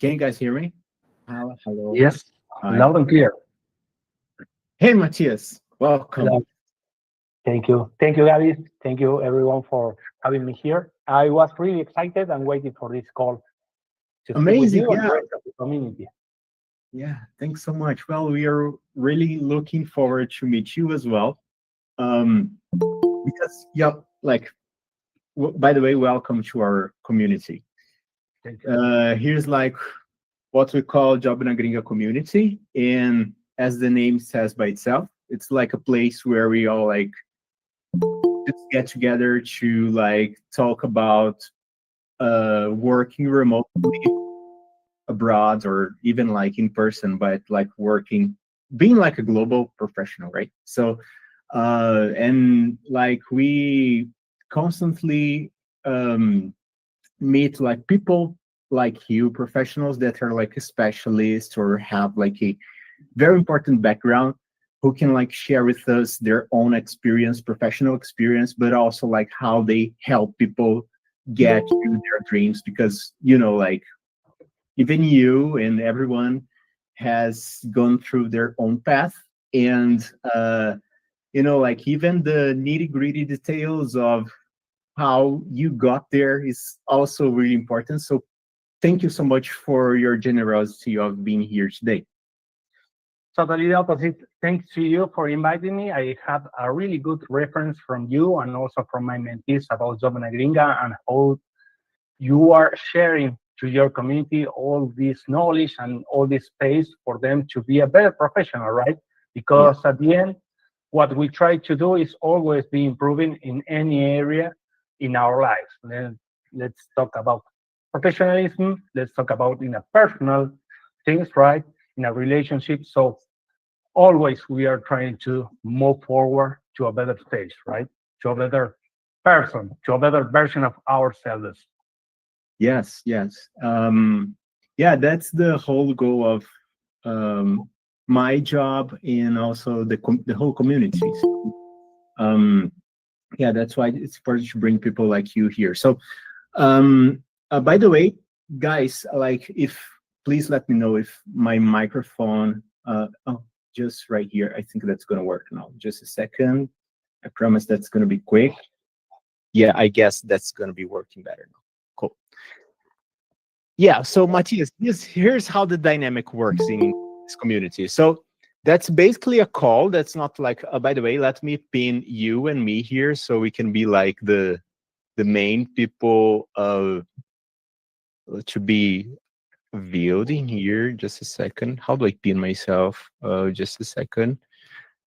Can you guys hear me? Hello. Yes, Hi. loud and clear. Hey, Matías. Welcome. Hello. Thank you. Thank you, Gabby. Thank you, everyone, for having me here. I was really excited and waiting for this call to speak with Amazing. you and Yeah. the rest of the community. Yeah. Thanks so much. Well, we are really looking forward to meet you as well. Because, yeah, like, by the way, welcome to our community. Thank you. Here's like what we call Job na Gringa community. And as the name says by itself, it's like a place where we all like just get together to like talk about working remotely abroad or even like in person, but like working, being like a global professional, right? So, and like we constantly meet like people like you, professionals that are like a specialist or have like a very important background who can like share with us their own experience, professional experience, but also like how they help people get to their dreams. Because, you know, like even you and everyone has gone through their own path. And, you know, like even the nitty gritty details of how you got there is also really important. So thank you so much for your generosity of being here today. Totally the opposite. Thanks to you for inviting me. I have a really good reference from you and also from my mentees about Job na Gringa and how you are sharing to your community all this knowledge and all this space for them to be a better professional, right? Because at the end, what we try to do is always be improving in any area in our lives. Then let's talk about professionalism. Let's talk about in a personal things, right? In a relationship. So always we are trying to move forward to a better stage, right? To a better person, to a better version of ourselves. Yes, yes. Yeah, that's the whole goal of my job and also the whole community. Yeah, that's why it's important to bring people like you here. So, by the way, guys, like, if please let me know if my microphone. Oh, just right here. I think that's gonna work now. Just a second. I promise that's gonna be quick. Yeah, I guess that's gonna be working better now. Cool. Yeah, so Matias, here's how the dynamic works in this community. So that's basically a call. That's not like, by the way, let me pin you and me here so we can be like the main people to be viewed in here. Just a second. How do I pin myself? Just a second.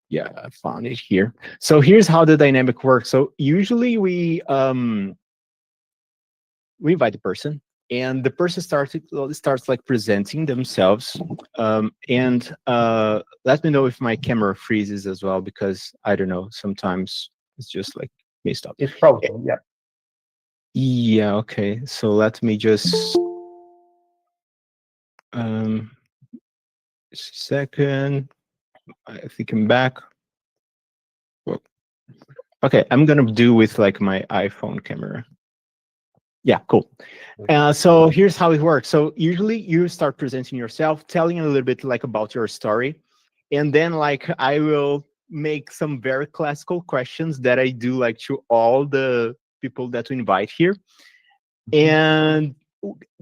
Yeah, I found it here. So here's how the dynamic works. So usually we invite the person, and the person starts like presenting themselves. And let me know if my camera freezes as well, because I don't know, sometimes it's just like messed up. It's frozen, yeah. Yeah, okay. So let me just just a second. I think I'm back. Whoa. Okay, I'm gonna do with like my iPhone camera. Yeah, cool. So here's how it works. So usually you start presenting yourself, telling a little bit like about your story, and then like I will make some very classical questions that I do like to all the people that we invite here. And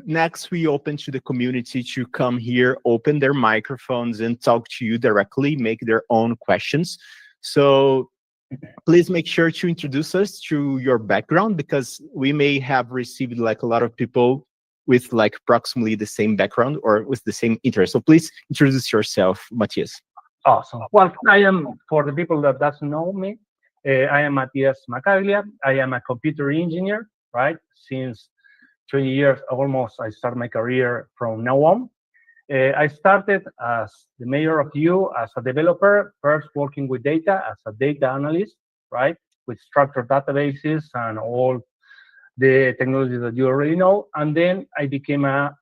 next we open to the community to come here, open their microphones and talk to you directly, make their own questions. So please make sure to introduce us to your background, because we may have received like a lot of people with like approximately the same background or with the same interest. So please introduce yourself, Matias. Awesome. Well, I am, for the people that doesn't know me, I am Matias Maccaglia. I am a computer engineer, right? Since 20 years, almost, I started my career from now on. I started as the mayor of you as a developer, first working with data as a data analyst, right? With structured databases and all the technologies that you already know. And then I became a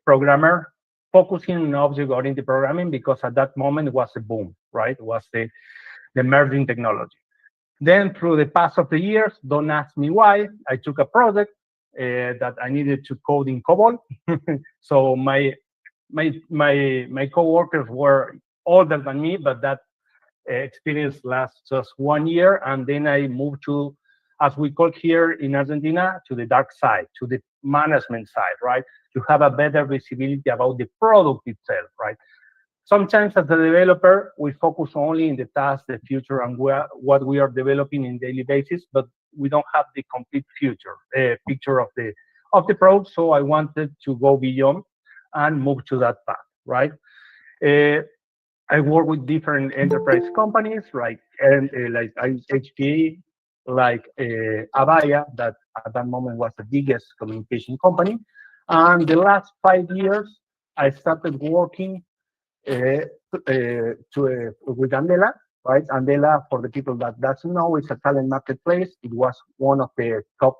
programmer, focusing on object-oriented programming, because at that moment it was a boom, right? It was the emerging technology. Then through the pass of the years, don't ask me why, I took a project that I needed to code in COBOL. So my coworkers were older than me, but that experience lasts just 1 year, and then I moved to, as we call here in Argentina, to the dark side, to the management side, right? To have a better visibility about the product itself, right? Sometimes as a developer, we focus only in the task, the future, and what we are developing in daily basis, but we don't have the complete picture of the product. So I wanted to go beyond and move to that path, right? I work with different enterprise companies like HPE, like Avaya, that at that moment was the biggest communication company. And the last 5 years, I started working with Andela, right? Andela, for the people that doesn't know, is a talent marketplace. It was one of the top,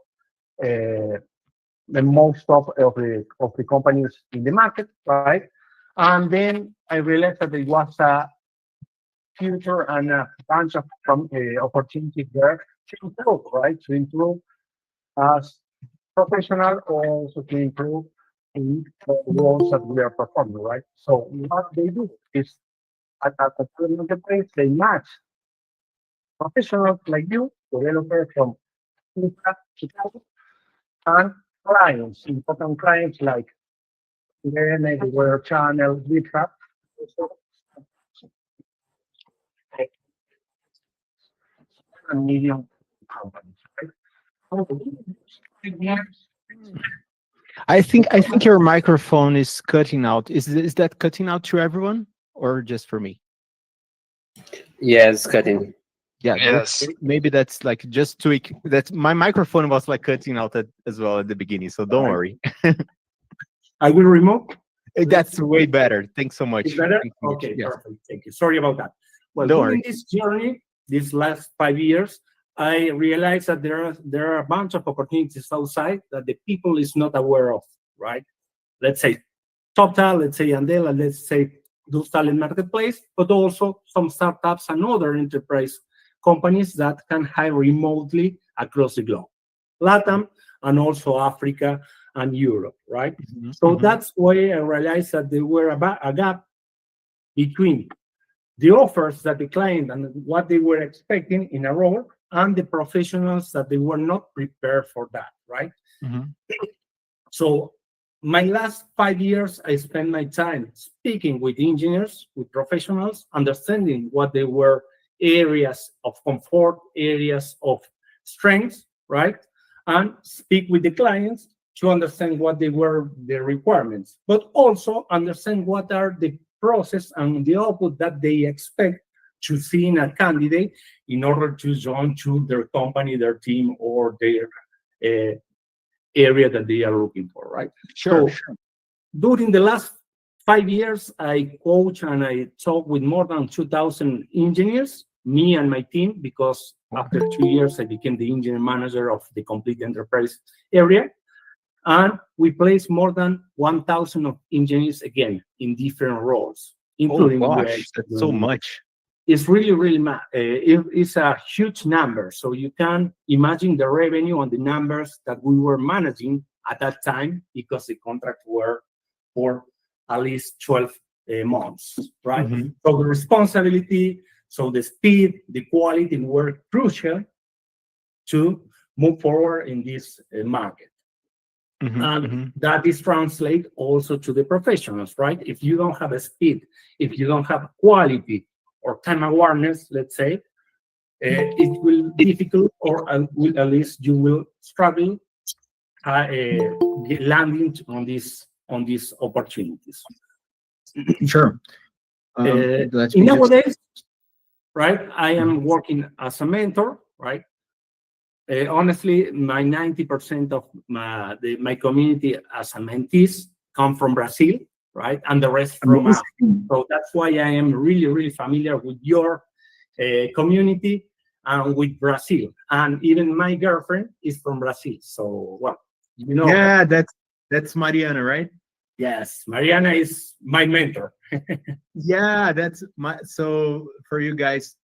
the most top of the companies in the market, right? And then I realized that there was a future and a bunch of opportunities there to improve, right? To improve as professional, or also to improve in the roles that we are performing, right? So what they do is at the marketplace, they match professionals like you, developers from Chicago, and clients, important clients like Weather Channel, GitHub, and medium companies, right? I think your microphone is cutting out. Is that cutting out to everyone or just for me? Yeah, it's cutting. Yeah, Yes. maybe that's like just tweak. That's my microphone was like cutting out as well at the beginning, so don't worry. I will remove. That's way better. Thanks so much. It's better? Thanks so much. Okay, Yes. perfect. Thank you. Sorry about that. Well, Don't during worry. this journey, these last 5 years, I realized that there are a bunch of opportunities outside that the people is not aware of, right? Let's say Total, let's say Andela, let's say those talent marketplace, but also some startups and other enterprise companies that can hire remotely across the globe, LATAM, and also Africa and Europe, right? Mm-hmm. So that's why I realized that there were a gap between the offers that the client and what they were expecting in a role and the professionals that they were not prepared for that, right? Mm-hmm. So my last 5 years, I spent my time speaking with engineers, with professionals, understanding what they were areas of comfort, areas of strengths, right? And speak with the clients to understand what they were their requirements, but also understand what are the process and the output that they expect to see in a candidate in order to join to their company, their team, or their area that they are looking for, right? Sure. During the last 5 years, I coach and I talk with more than 2,000 engineers, me and my team, because after 2 years, I became the engineer manager of the complete enterprise area. And we place more than 1,000 of engineers again in different roles, including gosh, that's so much. It's really it's a huge number. So you can imagine the revenue and the numbers that we were managing at that time, because the contracts were for at least 12 months, right? Mm-hmm. So the responsibility, so the speed, the quality were crucial to move forward in this market. Mm-hmm. And that is translate also to the professionals, right? If you don't have a speed, if you don't have quality or time awareness, let's say, it will be difficult, or at least you will struggle landing on these opportunities. Sure. Nowadays, right, I am working as a mentor, right? Honestly, my 90% of my community as a mentees come from Brazil, right? And the rest from Africa. So that's why I am really familiar with your community and with Brazil. And even my girlfriend is from Brazil. So, well, you know. Yeah, that's Mariana, right? Yes, Mariana is my mentor. Yeah, so for you guys,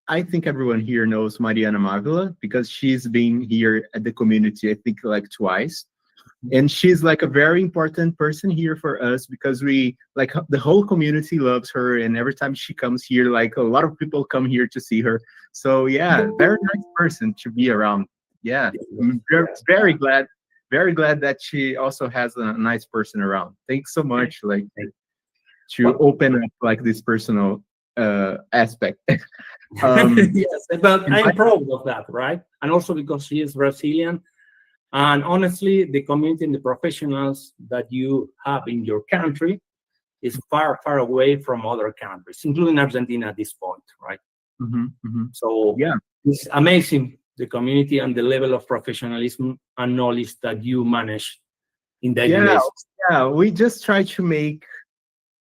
I think everyone here knows Mariana Maccaglia because she's been here at the community, I think, like twice. And she's like a very important person here for us because we like the whole community loves her, and every time she comes here, like a lot of people come here to see her. So yeah, very nice person to be around. Yeah, I'm very glad that she also has a nice person around. Thanks so much, like to open up like this personal aspect. Yes, but I'm proud of that, right? And also because she is Brazilian. And honestly, the community and the professionals that you have in your country is far, far away from other countries, including Argentina at this point, right? So yeah, it's amazing, the community and the level of professionalism and knowledge that you manage in daily basis. Yeah, we just try to make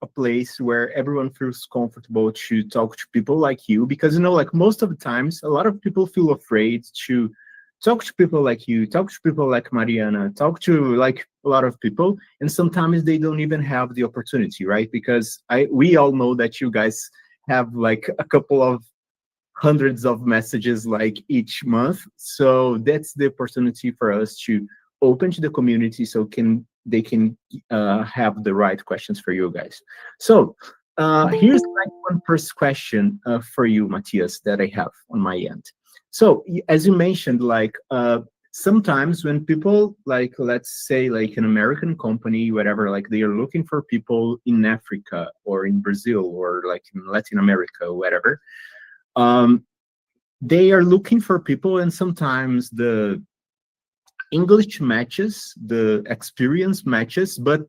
a place where everyone feels comfortable to talk to people like you, because like most of the times a lot of people feel afraid to talk to people like you, talk to people like Mariana, talk to like a lot of people, and sometimes they don't even have the opportunity, right? Because we all know that you guys have like a couple of hundreds of messages like each month, so that's the opportunity for us to open to the community so they can have the right questions for you guys. So here's like one first question for you, Matias, that I have on my end. So as you mentioned, like sometimes when people like, let's say like an American company, whatever, like they are looking for people in Africa or in Brazil or like in Latin America, whatever, they are looking for people, and sometimes the English matches, the experience matches, but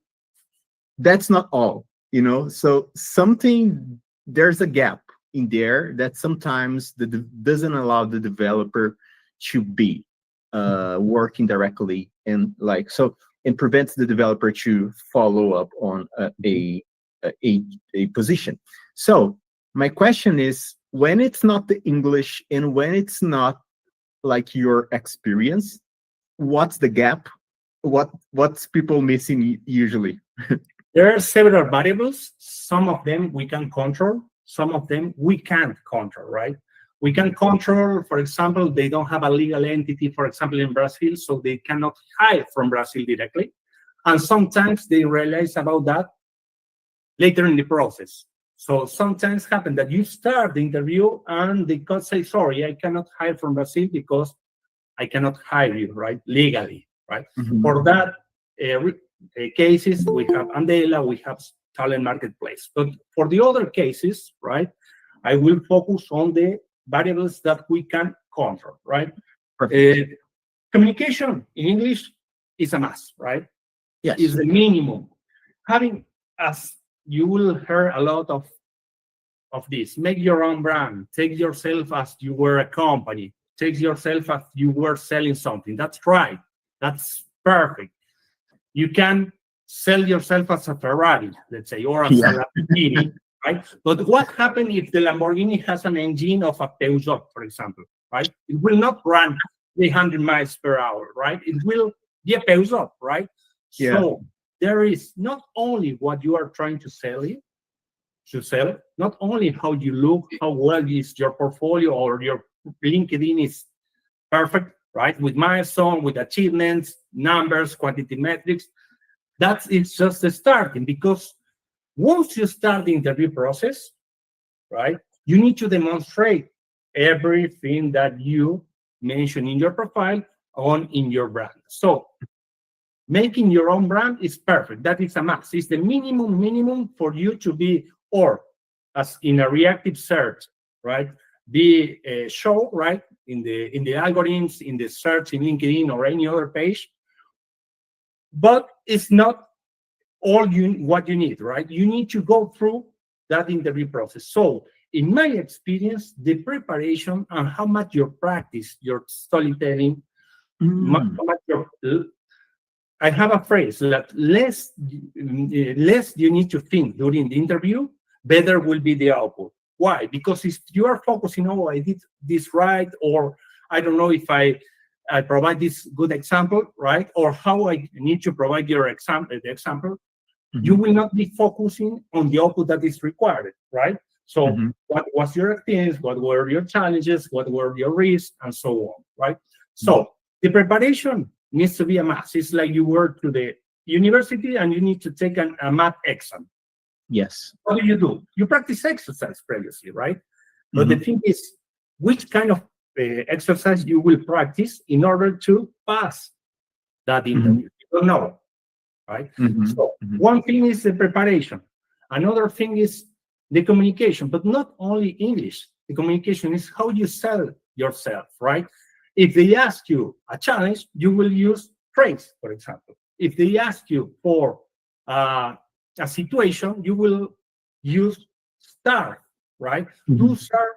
that's not all, so there's a gap in there that sometimes doesn't allow the developer to be working directly, and prevents the developer to follow up on a position. So my question is, when it's not the English and when it's not like your experience, what's the gap? What's people missing usually? There are several variables. Some of them we can control, some of them we can't control, right? We can control, for example, they don't have a legal entity, for example, in Brazil, so they cannot hire from Brazil directly. And sometimes they realize about that later in the process. So sometimes happen that you start the interview and they could say, sorry, I cannot hire from Brazil because I cannot hire you, right, legally, right? For that cases, we have Andela, we have Talent Marketplace. But for the other cases, right, I will focus on the variables that we can control, right? Communication in English is a must, right? Yes. Is the minimum. Having, as you will hear a lot of this, make your own brand, take yourself as you were a company, take yourself as you were selling something. That's right. That's perfect. You can sell yourself as a Ferrari, let's say, or as a Lamborghini, right? But what happens if the Lamborghini has an engine of a Peugeot, for example, right? It will not run 300 miles per hour, right? It will be a Peugeot, right? Yeah. So there is not only what you are trying to sell it, not only how you look, how well is your portfolio or your LinkedIn is perfect, right? With milestone, with achievements, numbers, quantity metrics. It's just the starting, because once you start the interview process, right, you need to demonstrate everything that you mention in your profile in your brand. So making your own brand is perfect. That is a must. It's the minimum for you to be, or as in a reactive search, right? Be show, right, in the algorithms, in the search in LinkedIn or any other page. But it's not all what you need, right? You need to go through that interview process. So in my experience, the preparation and how much you practice your storytelling, I have a phrase that less you need to think during the interview, better will be the output. Why? Because if you are focusing, oh, I did this right, or I don't know if I provide this good example, right? Or how I need to provide the example, you will not be focusing on the output that is required, right? So what was your experience? What were your challenges? What were your risks? And so on, right? So the preparation needs to be a math. It's like you were to the university and you need to take a math exam. Yes. What do? You practice exercise previously, right? But the thing is, which kind of exercise you will practice in order to pass that interview? You don't know, right? So one thing is the preparation. Another thing is the communication, but not only English. The communication is how you sell yourself, right? If they ask you a challenge, you will use phrase, for example. If they ask you for a situation, you will use star, right? Those are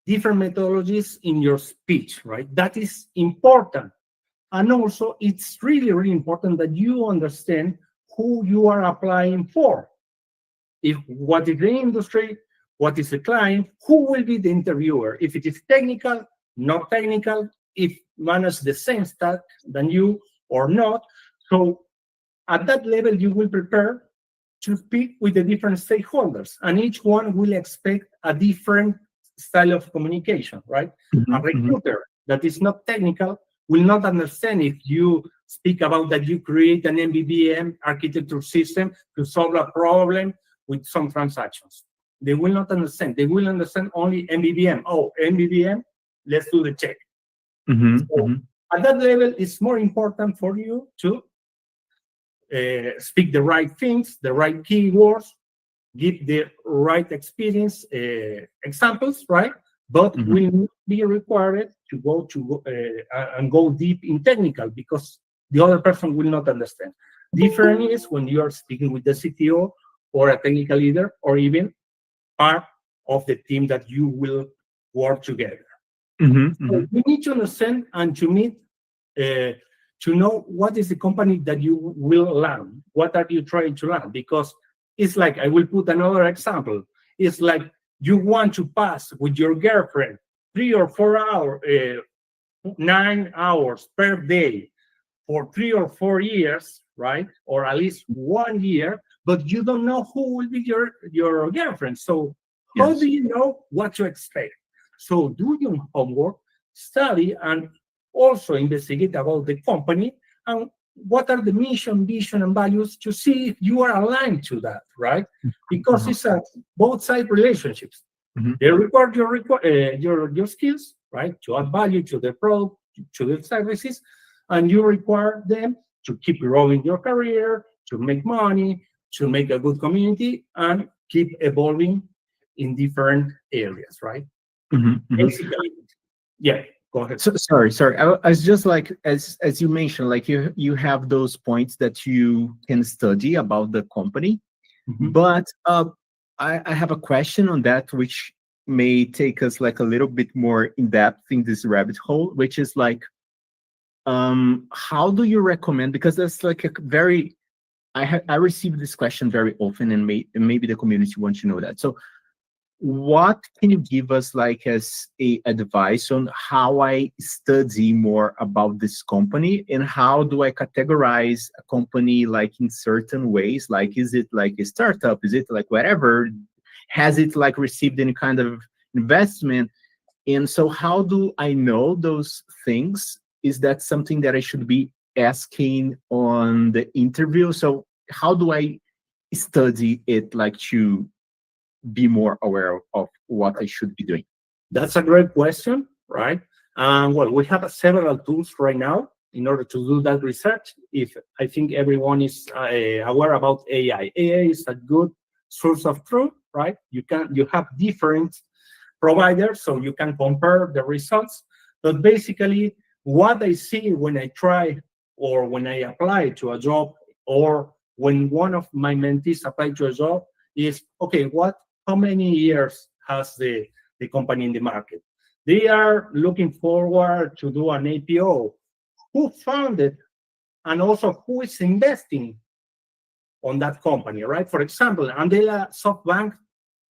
different methodologies in your speech, right? That is important. And also, it's really, really important that you understand who you are applying for. What is the industry? What is the client? Who will be the interviewer? If it is technical, not technical, if manage the same stack than you or not. So at that level, you will prepare to speak with the different stakeholders, and each one will expect a different style of communication, right? A recruiter that is not technical will not understand if you speak about that you create an MVVM architecture system to solve a problem with some transactions. They will not understand. They will understand only MVVM. Oh, MVVM, let's do the check. So at that level, it's more important for you to speak the right things, the right keywords, give the right experience examples, right? But will not be required to go deep in technical because the other person will not understand. Different is when you are speaking with the CTO or a technical leader or even part of the team that you will work together. So you need to understand and to meet to know what is the company that you will learn. What are you trying to learn? Because it's like, I will put another example. It's like you want to pass with your girlfriend 3 or 4 hours, 9 hours per day for 3 or 4 years, right? Or at least 1 year, but you don't know who will be your girlfriend. So how do you know what to expect? So do your homework, study, and also investigate about the company and what are the mission, vision, and values to see if you are aligned to that, right? Because it's a both-side relationships. They require your skills, right, to add value to the product, to the services, and you require them to keep growing your career, to make money, to make a good community, and keep evolving in different areas, right? Basically, yeah. Go ahead. So, sorry. I was just like, as you mentioned, like you have those points that you can study about the company, but I have a question on that, which may take us like a little bit more in depth in this rabbit hole, which is like, how do you recommend? Because that's like a very, I receive this question very often, and maybe the community wants to know that. So, what can you give us like as a advice on how I study more about this company, and how do I categorize a company like in certain ways? Like, is it like a startup? Is it like whatever? Has it like received any kind of investment? And so how do I know those things? Is that something that I should be asking on the interview? So how do I study it like to be more aware of what I should be doing? That's a great question, right? Well, we have several tools right now in order to do that research. If I think everyone is aware about AI. AI is a good source of truth, right? You have different providers, so you can compare the results. But basically, what I see when I try or when I apply to a job, or when one of my mentees apply to a job, is okay, how many years has the company in the market? They are looking forward to do an IPO. Who founded, and also who is investing on that company, right? For example, Andela, SoftBank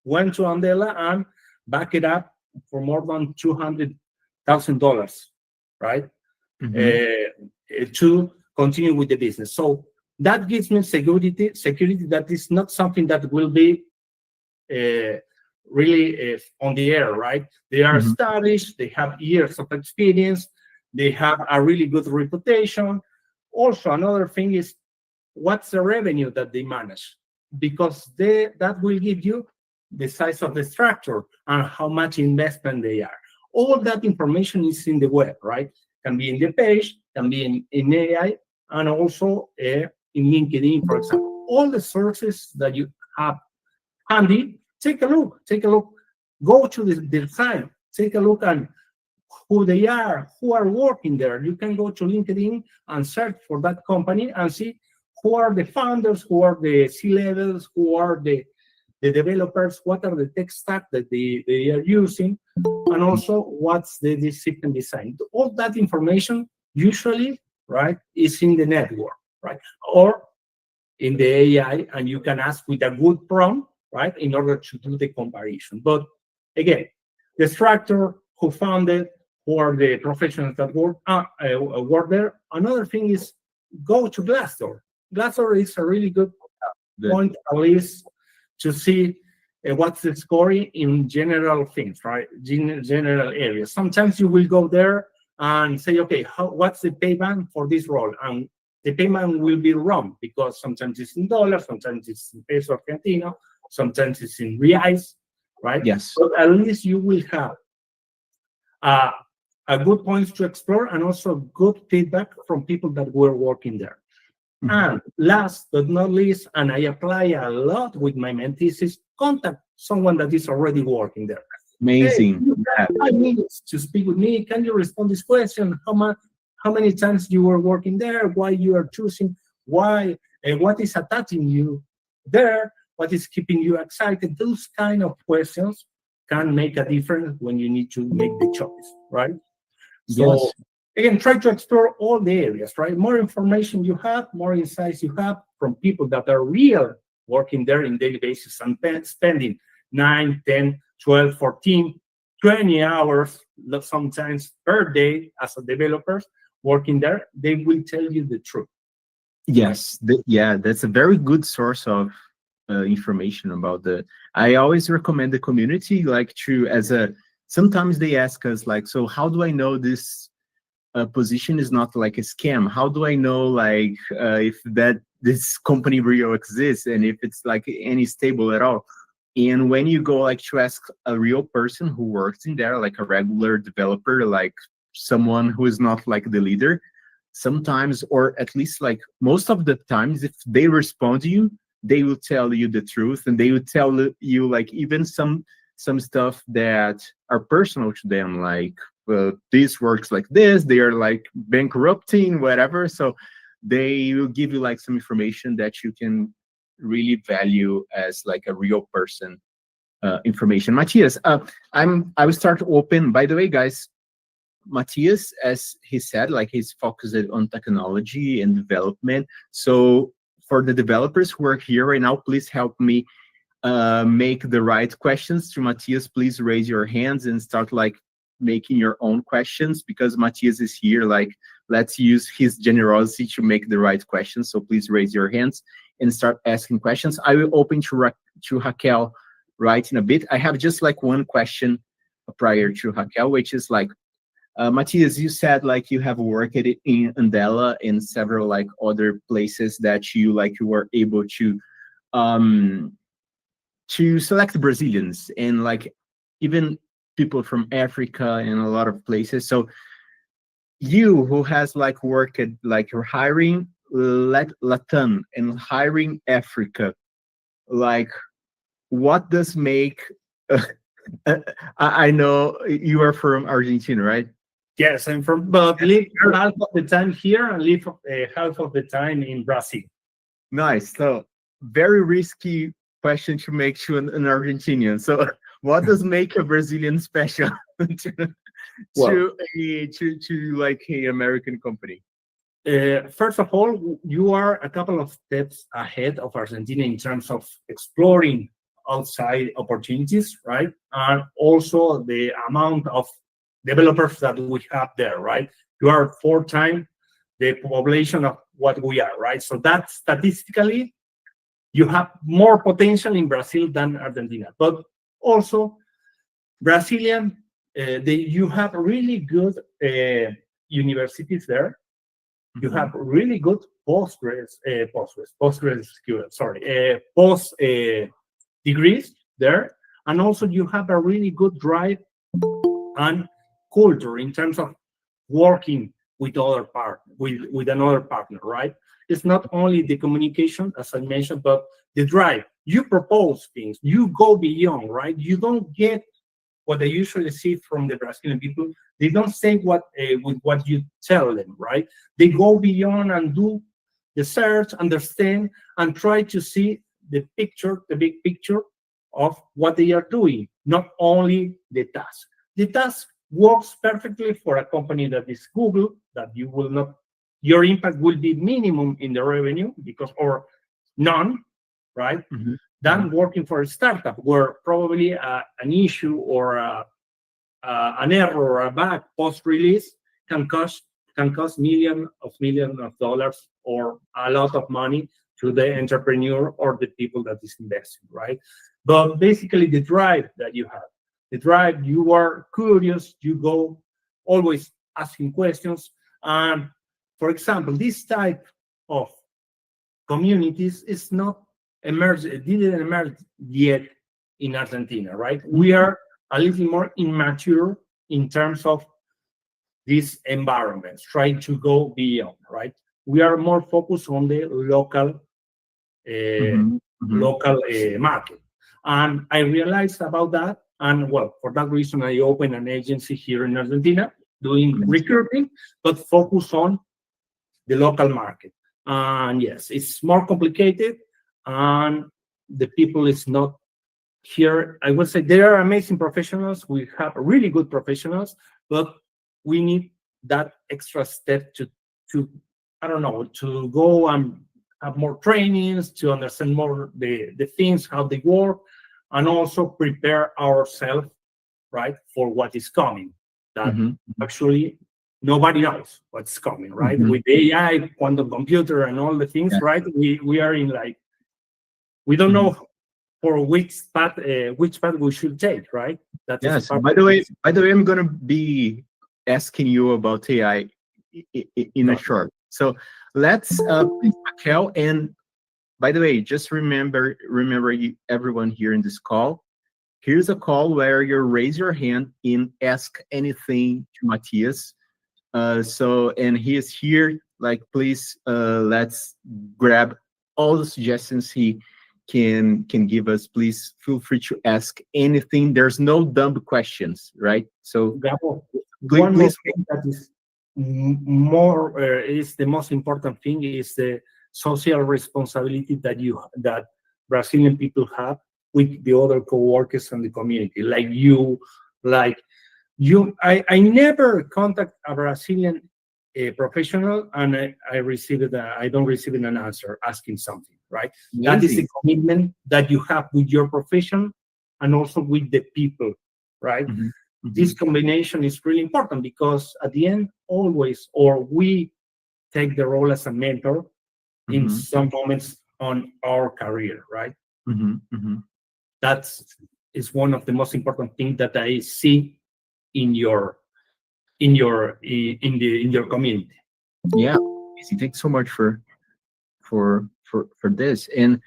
went to Andela and backed it up for more than $200,000, right? To continue with the business. So that gives me security that is not something that will be really on the air, right? They are established, they have years of experience, they have a really good reputation, Also, another thing is what's the revenue that they manage, because that will give you the size of the structure and how much investment they are. All that information is in the web, right? Can be in the page, can be in AI, and also in LinkedIn, for example. All the sources that you have handy, take a look. Go to the site, take a look at who they are, who are working there. You can go to LinkedIn and search for that company and see who are the founders, who are the C-levels, who are the developers, what are the tech stack that they are using, and also what's the system design. All that information usually, right, is in the network, right, or in the AI, and you can ask with a good prompt, right, in order to do the comparison. But again, the structure, who founded, who are the professionals that work there. Another thing is go to Glassdoor. Glassdoor is a really good point, at least, to see what's the score in general things, right? General areas. Sometimes you will go there and say, okay, what's the payment for this role? And the payment will be wrong because sometimes it's in dollars, sometimes it's in peso argentino, sometimes it's in reais, right? Yes. But at least you will have a good points to explore and also good feedback from people that were working there. Mm-hmm. And last but not least, and I apply a lot with my mentees, is contact someone that is already working there. Amazing. Hey, you have 5 minutes to speak with me. Can you respond to this question? How many times you were working there? Why you are choosing? Why? And what is attaching you there? What is keeping you excited? Those kind of questions can make a difference when you need to make the choice, right? So, yes. Again, try to explore all the areas, right? More information you have, more insights you have from people that are real working there in daily basis and spending 9, 10, 12, 14, 20 hours, sometimes per day as a developers working there, they will tell you the truth. Yes, that's a very good source of information about I always recommend the community, like sometimes they ask us like, so how do I know this position is not like a scam? How do I know like if this company real exists and if it's like any stable at all? And when you go like to ask a real person who works in there, like a regular developer, like someone who is not like the leader, sometimes, or at least like most of the times, if they respond to you, they will tell you the truth, and they will tell you like even some stuff that are personal to them, like this works like this, they are like bankrupting, whatever. So they will give you like some information that you can really value as like a real person information. Matias, I will start open. By the way, guys, Matias, as he said, like he's focused on technology and development. So for the developers who are here right now, please help me make the right questions to Matias. Please raise your hands and start like making your own questions, because Matias is here. Like, let's use his generosity to make the right questions. So please raise your hands and start asking questions. I will open to Raquel right in a bit. I have just like one question prior to Raquel, which is like, Matias, you said like you have worked in Andela and several like other places that you were able to select Brazilians and like even people from Africa and a lot of places. So you who has like worked like you're hiring LATAM and hiring Africa, like what does make I know you are from Argentina, right? Yes, I'm from, but live half of the time here and live half of the time in Brazil. Nice. So very risky question to make to an Argentinian. So what does make a Brazilian special to like a American company? First of all, you are a couple of steps ahead of Argentina in terms of exploring outside opportunities, right? And also the amount of developers that we have there, right? You are 4 times the population of what we are, right? So that statistically, you have more potential in Brazil than Argentina. But also, Brazilian, you have really good universities there. You have really good post degrees there, and also you have a really good drive and culture in terms of working with with another partner, right? It's not only the communication, as I mentioned, but the drive. You propose things, you go beyond, right? You don't get what I usually see from the Brazilian people. They don't say what with what you tell them, right? They go beyond and do the search, understand, and try to see the picture, the big picture of what they are doing, not only the task. The task works perfectly for a company that is Google, that you will not, your impact will be minimum in the revenue because, or none, right? Than working for a startup where probably an issue or an error or a bug post-release can cost millions of dollars or a lot of money to the entrepreneur or the people that is investing, right? But basically the drive that you have, the drive, you are curious, you go always asking questions. And for example, this type of communities is not emerged, it didn't emerge yet in Argentina, right? We are a little more immature in terms of these environments, trying to go beyond, right? We are more focused on the local market. And I realized about that. And well, for that reason, I opened an agency here in Argentina doing recruiting, but focus on the local market. And yes, it's more complicated. And the people is not here. I would say there are amazing professionals. We have really good professionals, but we need that extra step to I don't know, to go and have more trainings, to understand more the things, how they work, and also prepare ourselves, right, for what is coming. That actually nobody knows what's coming, right? With AI, quantum computer, and all the things, right? We are in like, we don't know for which path we should take, right? That yes. By the way, I'm gonna be asking you about AI in a short. So let's please, Raquel, and by the way, just remember everyone here in this call. Here's a call where you raise your hand and ask anything to Matias. And he is here. Like, please, let's grab all the suggestions he can give us. Please feel free to ask anything. There's no dumb questions, right? So one more thing that is more is the most important thing is the social responsibility that Brazilian people have with the other co-workers and the community. I never contact a Brazilian professional and I don't receive an answer asking something, right? Amazing. That is a commitment that you have with your profession and also with the people, right? This combination is really important because at the end, always, or we take the role as a mentor in some moments on our career, right? That is one of the most important things that I see in your community. Yeah, thanks so much for this. And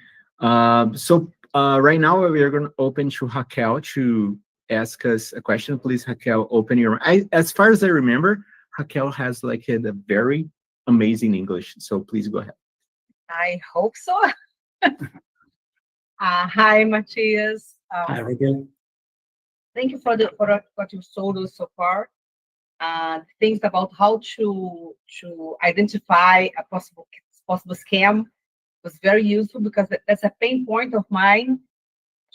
so right now we are going to open to Raquel to ask us a question. Please, Raquel, open your. As far as I remember, Raquel has like a very amazing English. So please go ahead. I hope so. Hi, Matias. Hi, Raquel. Thank you for what you've told us so far. Things about how to identify a possible scam was very useful because that's a pain point of mine.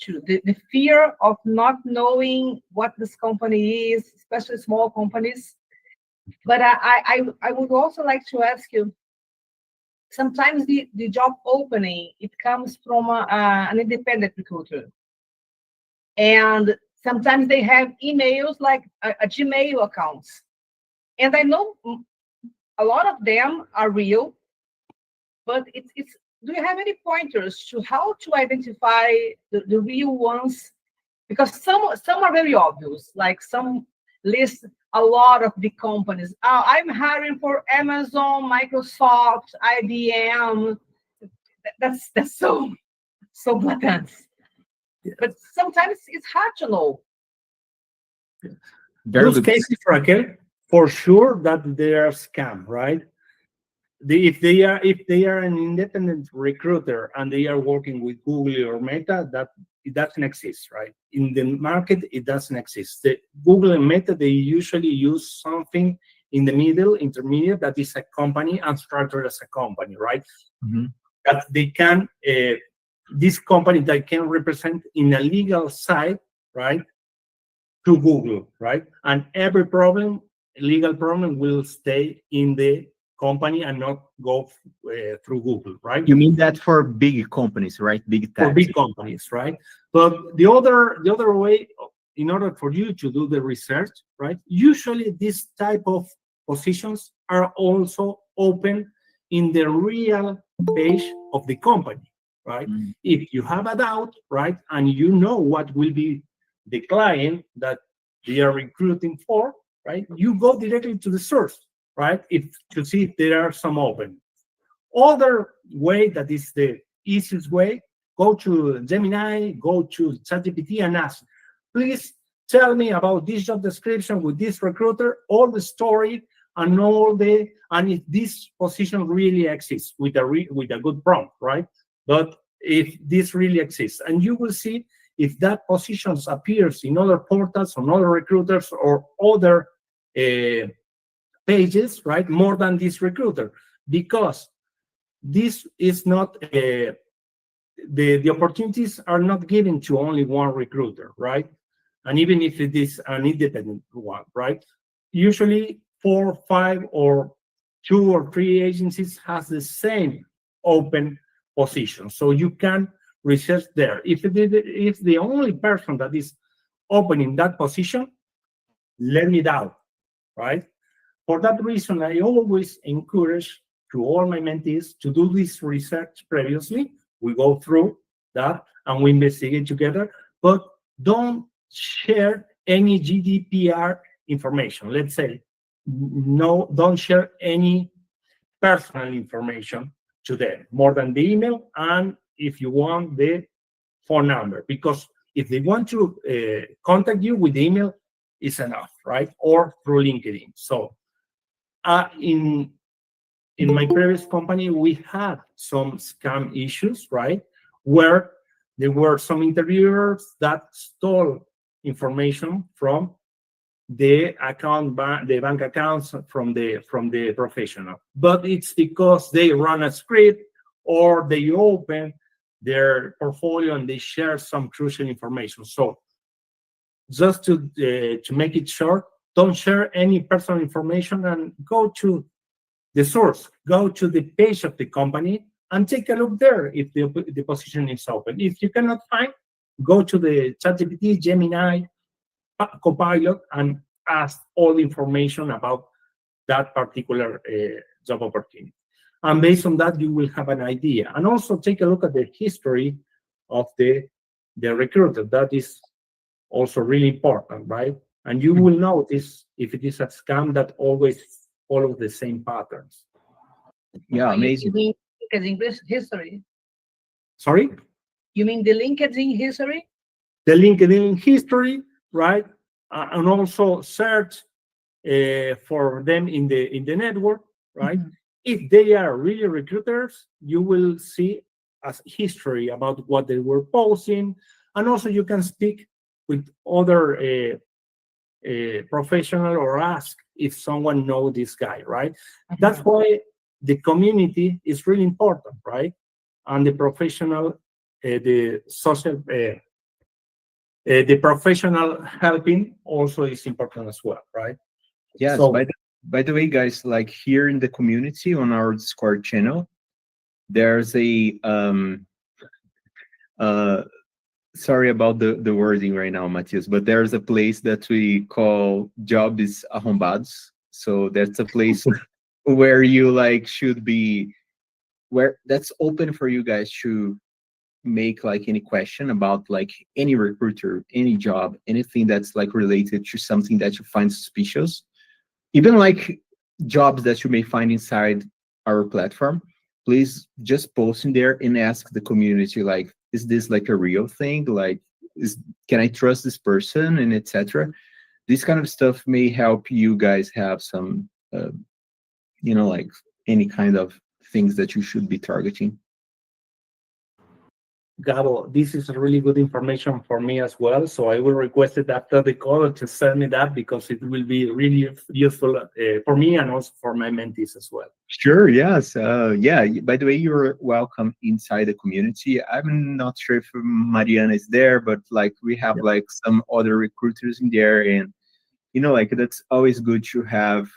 The fear of not knowing what this company is, especially small companies. But I would also like to ask you. Sometimes the job opening, it comes from an independent recruiter. And sometimes they have emails like a Gmail accounts. And I know a lot of them are real, but do you have any pointers to how to identify the real ones? Because some are very obvious, like some list a lot of big companies. I'm hiring for Amazon, Microsoft, IBM. That's so blatant. But sometimes it's hard to know. Those cases, Raquel, for sure that they are scam, right? If they are an independent recruiter and they are working with Google or Meta, that it doesn't exist, right? In the market, it doesn't exist. The Google and Meta, they usually use something in the middle, intermediate, that is a company and structured as a company, right? Mm-hmm. That they can, this company that can represent in a legal side, right, to Google, right? And every problem, legal problem, will stay in the company and not go through Google, right? You mean that for big companies, right? Big tech. For big companies, right? But the other way, in order for you to do the research, right? Usually this type of positions are also open in the real page of the company, right? Mm. If you have a doubt, right, and you know what will be the client that they are recruiting for, right? You go directly to the source, right? To see if there are some open. Other way that is the easiest way, go to Gemini, go to ChatGPT and ask, please tell me about this job description with this recruiter, all the story and and if this position really exists with a good prompt, right? But if this really exists, and you will see if that position appears in other portals, on other recruiters or other pages, right? More than this recruiter, because this is not the opportunities are not given to only one recruiter, right? And even if it is an independent one, right? Usually 4, 5, or 2 or 3 agencies has the same open position, so you can research there. If the only person that is opening that position, let me down, right? For that reason, I always encourage to all my mentees to do this research previously. We go through that and we investigate together, but don't share any GDPR information. Let's say, no, don't share any personal information to them, more than the email, and if you want, the phone number, because if they want to contact you with email, is enough, right? Or through LinkedIn. So in my previous company, we had some scam issues, right? Where there were some interviewers that stole information from the bank accounts from the professional. But it's because they run a script or they open their portfolio and they share some crucial information. So just to make it short, don't share any personal information and go to the source, go to the page of the company and take a look there if the position is open. If you cannot find, go to the ChatGPT, Gemini, Copilot, and ask all the information about that particular job opportunity. And based on that, you will have an idea. And also take a look at the history of the recruiter. That is also really important, right? And you will notice if it is a scam that always follows the same patterns. Yeah, amazing. You mean LinkedIn history? Sorry? You mean the LinkedIn history? The LinkedIn history, right? And also search for them in the network, right? Mm-hmm. If they are really recruiters, you will see a history about what they were posting, and also you can speak with other professional or ask if someone knows this guy, right? Mm-hmm. That's why the community is really important, right? And the professional, the social. The professional helping also is important as well, right? Yes. So, by the way, guys, like here in the community on our Discord channel, there's a sorry about the wording right now, Matias, but there's a place that we call Jobs Arrombados. So that's a place where you like should be, where that's open for you guys to make like any question about like any recruiter, any job, anything that's like related to something that you find suspicious. even like jobs that you may find inside our platform, please just post in there and ask the community, like, is this like a real thing? Like, can I trust this person, and etc. This kind of stuff may help you guys have some, like any kind of things that you should be targeting. Gabo, this is really good information for me as well. So I will request it after the call to send me that, because it will be really useful for me and also for my mentees as well. Sure, yes. Yeah, by the way, you're welcome inside the community. I'm not sure if Mariana is there, but like we have like some other recruiters in there, and like that's always good to have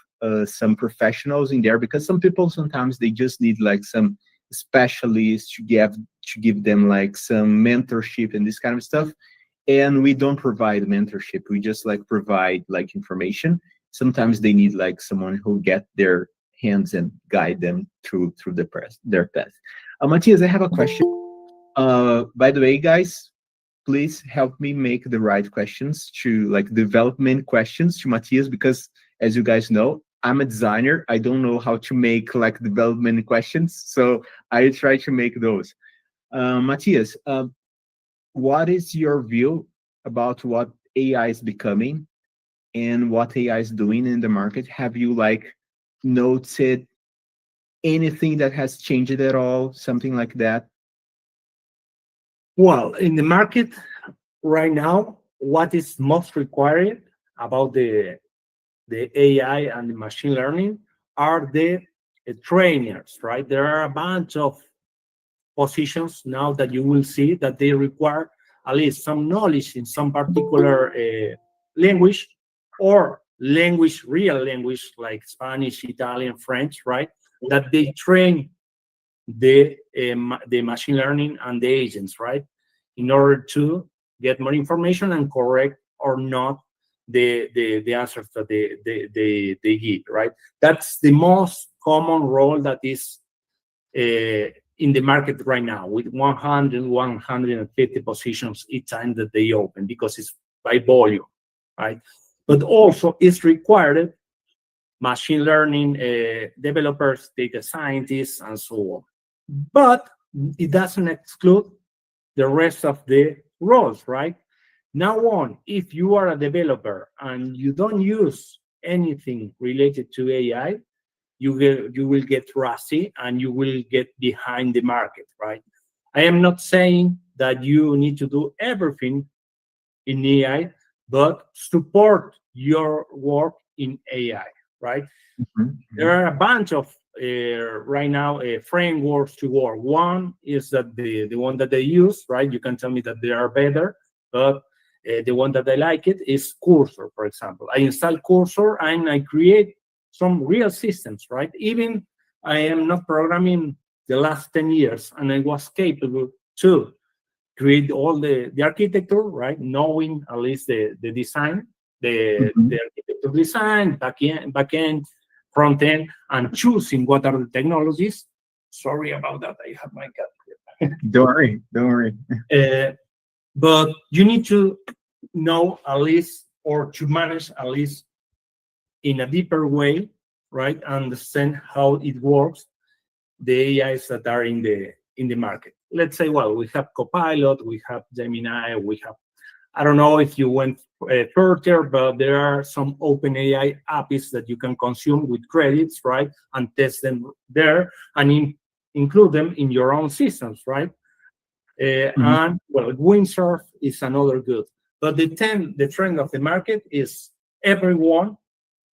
some professionals in there, because some people sometimes they just need like some specialists to give them like some mentorship and this kind of stuff. And we don't provide mentorship, we just like provide like information. Sometimes they need like someone who get their hands and guide them through their path. Matias, I have a question. By the way, guys, please help me make the right questions to like development questions to Matias, because as you guys know, I'm a designer. I don't know how to make like development questions, so I try to make those. Matias, what is your view about what AI is becoming and what AI is doing in the market? Have you like noted anything that has changed at all, something like that? Well, in the market right now, what is most required about the AI and the machine learning are the trainers, right? There are a bunch of positions now that you will see that they require at least some knowledge in some particular language, or real language like Spanish, Italian, French, right? That they train the machine learning and the agents, right? In order to get more information and correct or not the answers that they give, right? That's the most common role that is in the market right now, with 100, 150 positions each time that they open, because it's by volume, right? But also it's required machine learning developers, data scientists, and so on. But it doesn't exclude the rest of the roles, right? Now on, if you are a developer and you don't use anything related to AI, you will get rusty and you will get behind the market, right? I am not saying that you need to do everything in AI, but support your work in AI, right? Mm-hmm. There are a bunch of right now frameworks to work. One is that the one that they use, right? You can tell me that they are better, but the one that I like it is Cursor, for example. I install Cursor and I create some real systems, right? Even I am not programming the last 10 years, and I was capable to create all the architecture, right? Knowing at least the design, the architecture design, back-end, front-end, and choosing what are the technologies. Sorry about that, I have my cat here. Don't worry. But you need to know at least, or to manage at least in a deeper way, right? Understand how it works, the AIs that are in the market. Let's say, well, we have Copilot, we have Gemini, we have, I don't know if you went further, but there are some open AI APIs that you can consume with credits, right? And test them there and include them in your own systems, right? And well, Windsurf is another good. But the trend of the market is everyone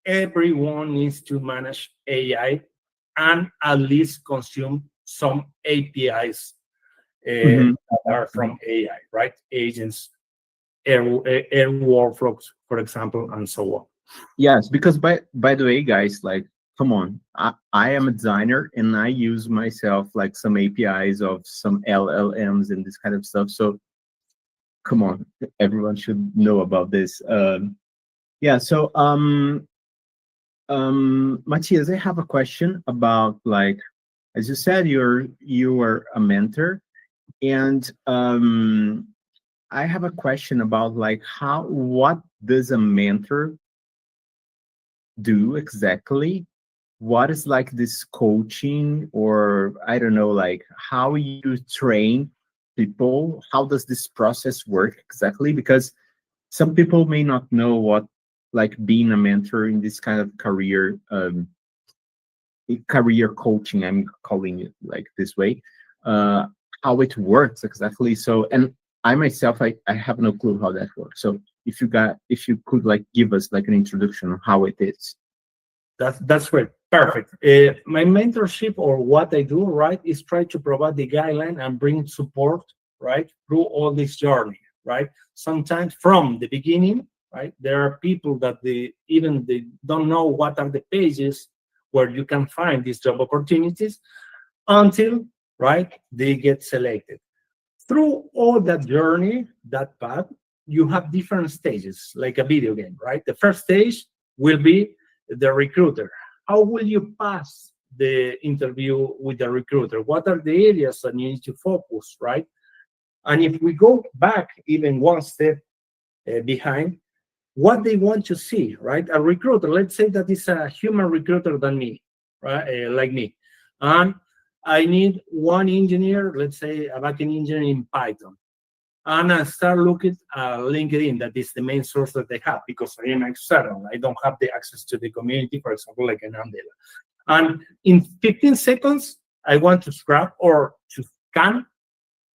needs to manage AI and at least consume some APIs that are from AI, right? Agents, air workflows, for example, and so on. Yes, because by the way, guys, like, come on, I am a designer and I use myself like some APIs of some LLMs and this kind of stuff. So come on, everyone should know about this. Yeah, so Matias, I have a question about, like, as you said, you are a mentor, and I have a question about, like, what does a mentor do exactly? What is like this coaching, or I don't know, like how you train people? How does this process work exactly? Because some people may not know what like being a mentor in this kind of career coaching, I'm calling it like this way, how it works exactly. So, and I myself, I have no clue how that works. So if you could like give us like an introduction on how it is. That's great. Perfect. My mentorship, or what I do, right, is try to provide the guideline and bring support, right, through all this journey, right? Sometimes from the beginning, right, there are people that they don't know what are the pages where you can find these job opportunities until, right, they get selected. Through all that journey, that path, you have different stages, like a video game, right? The first stage will be the recruiter. How will you pass the interview with the recruiter? What are the areas that you need to focus, right? And if we go back even one step behind, what they want to see, right? A recruiter, let's say that is a human recruiter than me, right? Like me. And I need one engineer, let's say a backend engineer in Python. And I start looking at LinkedIn. That is the main source that they have, because I am external. I don't have the access to the community, for example, like an Andela. And in 15 seconds, I want to scrap or to scan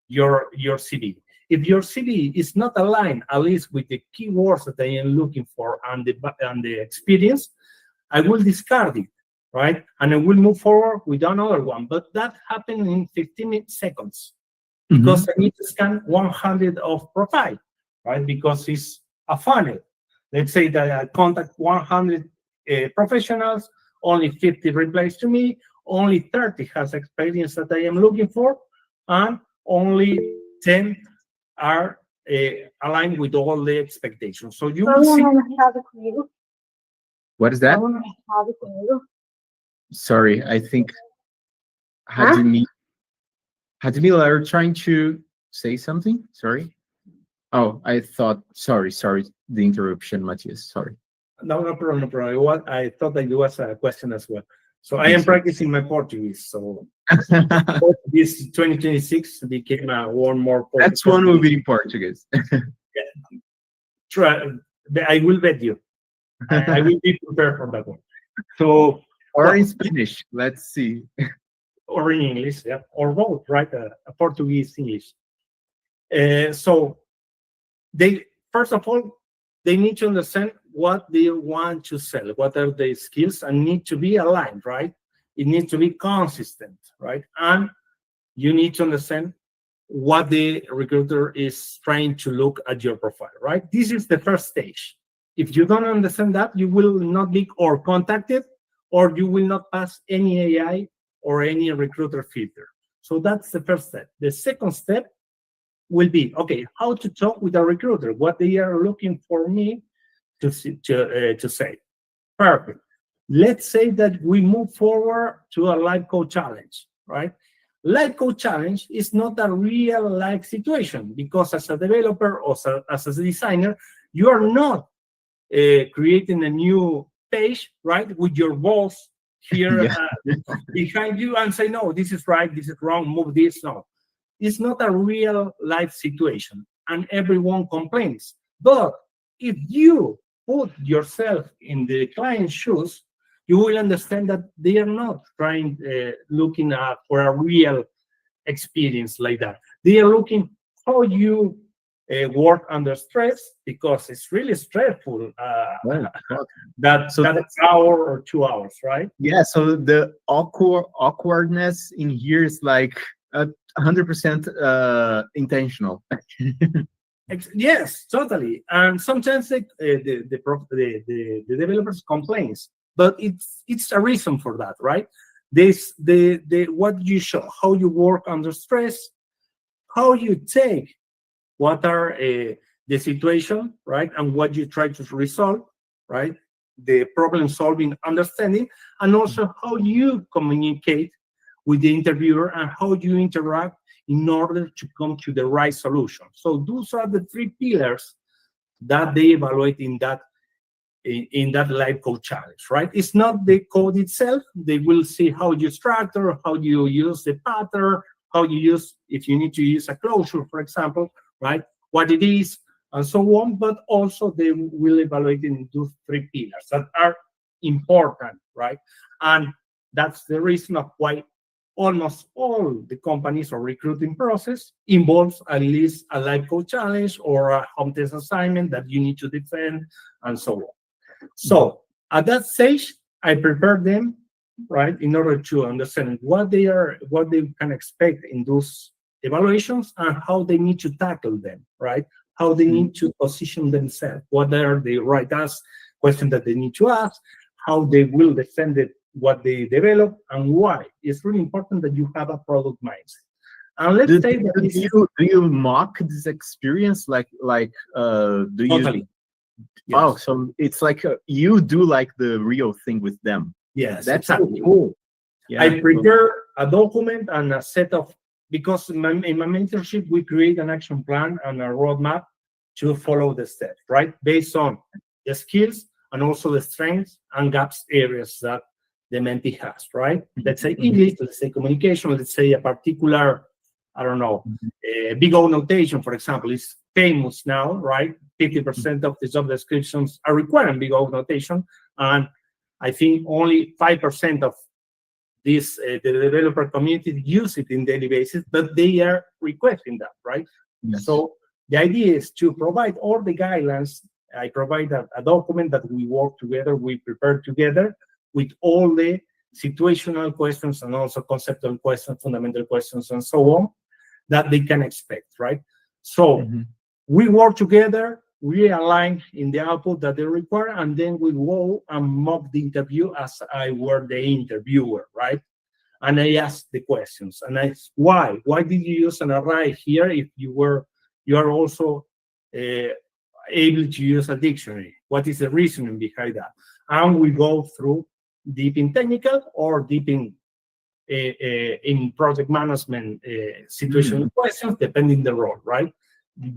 your CV. If your CV is not aligned, at least with the keywords that I am looking for and the experience, I will discard it, right? And I will move forward with another one. But that happened in 15 seconds. Because I need to scan 100 of profile, right? Because it's a funnel. Let's say that I contact 100 professionals, only 50 replies to me, only 30 has experience that I am looking for, and only 10 are aligned with all the expectations. So you will see. What is that? Sorry, I think Hadimila, are you trying to say something? Sorry. Oh, I thought. Sorry. The interruption, Matias. Sorry. No problem. No problem. I thought that it was a question as well. So I am practicing my Portuguese. So this 2026 became one more. That's one will be in Portuguese. Try. I will bet you. I will be prepared for that one. So or in Spanish. Let's see. Or in English, yeah, or both, right? Portuguese, English. So they, first of all, they need to understand what they want to sell, what are the skills, and need to be aligned, right? It needs to be consistent, right? And you need to understand what the recruiter is trying to look at your profile, right? This is the first stage. If you don't understand that, you will not be or contacted, or you will not pass any AI or any recruiter filter. So that's the first step. The second step will be, okay, how to talk with a recruiter, what they are looking for me to say. Perfect. Let's say that we move forward to a live code challenge, right? Live code challenge is not a real life situation, because as a developer or as a designer, you are not creating a new page, right, with your boss here behind you and say, no, this is right, this is wrong, move this. No, it's not a real life situation, and everyone complains. But if you put yourself in the client's shoes, you will understand that they are not looking for a real experience like that. They are looking how you work under stress, because it's really stressful. That hour or 2 hours, right? Yeah. So the awkwardness in here is like 100% intentional. Yes, totally. And sometimes the developers complains, but it's a reason for that, right? What you show, how you work under stress, how you take what are the situation, right, and what you try to resolve, right? The problem solving understanding, and also how you communicate with the interviewer and how you interact in order to come to the right solution. So those are the three pillars that they evaluate in that in that live code challenge, right? It's not the code itself. They will see how you structure, how you use the pattern, how you use, if you need to use a closure, for example, right? What it is, and so on. But also they will evaluate in those 3 pillars that are important, right? And that's the reason of why almost all the companies or recruiting process involves at least a live code challenge or a home test assignment that you need to defend, and so on. So at that stage, I prepare them, right, in order to understand what they can expect in those evaluations and how they need to tackle them, right? How they need to position themselves, what are the right questions that they need to ask, how they will defend it, what they develop, and why. It's really important that you have a product mindset. And let's say that do you mock this experience? Do you? Totally. Yes. Oh, so it's like you do like the real thing with them. Yes, That's exactly. so cool. Yeah. I prepare a document and a set of, because in my mentorship, we create an action plan and a roadmap to follow the steps, right? Based on the skills and also the strengths and gaps areas that the mentee has, right? Let's say English, let's say communication, let's say a particular, I don't know, big O notation, for example, is famous now, right? 50% of the job descriptions are requiring big O notation, and I think only 5% of this the developer community use it in daily basis, but they are requesting that, right? Yes. So the idea is to provide all the guidelines. I provide a document that we work together, we prepare together with all the situational questions and also conceptual questions, fundamental questions, and so on that they can expect, right? So we work together, we align in the output that they require, and then we go and mock the interview as I were the interviewer, right? And I ask the questions, and I ask, why? Why did you use an array here if you are also able to use a dictionary? What is the reasoning behind that? And we go through deep in technical or deep in project management situational questions, depending the role, right?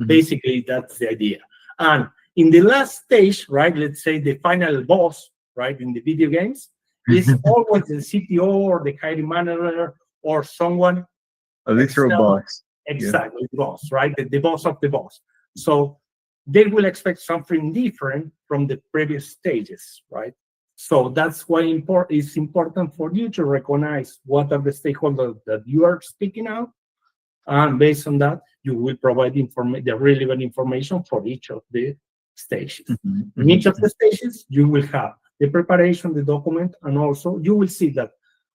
Basically, that's the idea. And in the last stage, right, let's say the final boss, right, in the video games, is always the CTO or the hiring manager or someone. A literal boss. Exactly, the boss, right? The boss of the boss. So they will expect something different from the previous stages, right? So that's why it's important for you to recognize what are the stakeholders that you are speaking out, and based on that, you will provide the relevant information for each of the stages. In each of the stages, you will have the preparation, the document, and also you will see that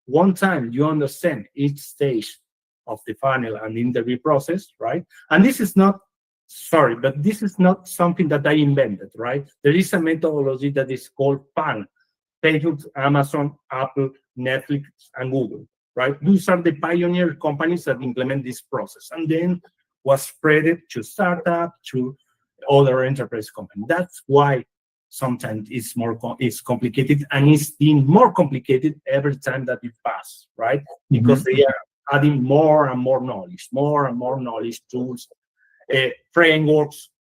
one time you understand each stage of the funnel and the interview process, right? And this is not, sorry, but this is not something that I invented, right? There is a methodology that is called PAN, Facebook, Amazon, Apple, Netflix, and Google, right? These are the pioneer companies that implement this process, and then was spread to startup, to other enterprise companies. That's why sometimes it's complicated, and it's being more complicated every time that it passes, right? Because they are adding more and more knowledge, tools, frameworks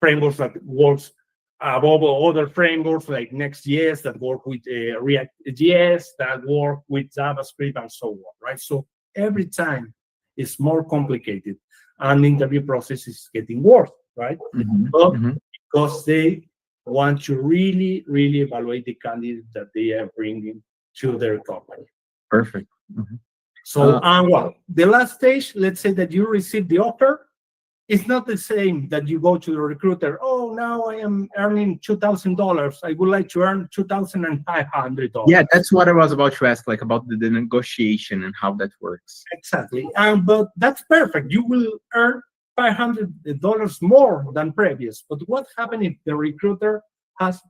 that works above other frameworks like Next.js that work with React.js, that work with JavaScript, and so on, right? So every time it's more complicated, and the interview process is getting worse, right? But because they want to really, really evaluate the candidate that they are bringing to their company. Perfect. So, well, the last stage, let's say that you receive the offer. It's not the same that you go to the recruiter. Oh, now I am earning $2,000. I would like to earn $2,500. Yeah, that's what I was about to ask, like about the negotiation and how that works. Exactly. But that's perfect. You will earn $500 more than previous. But what happens if the recruiter has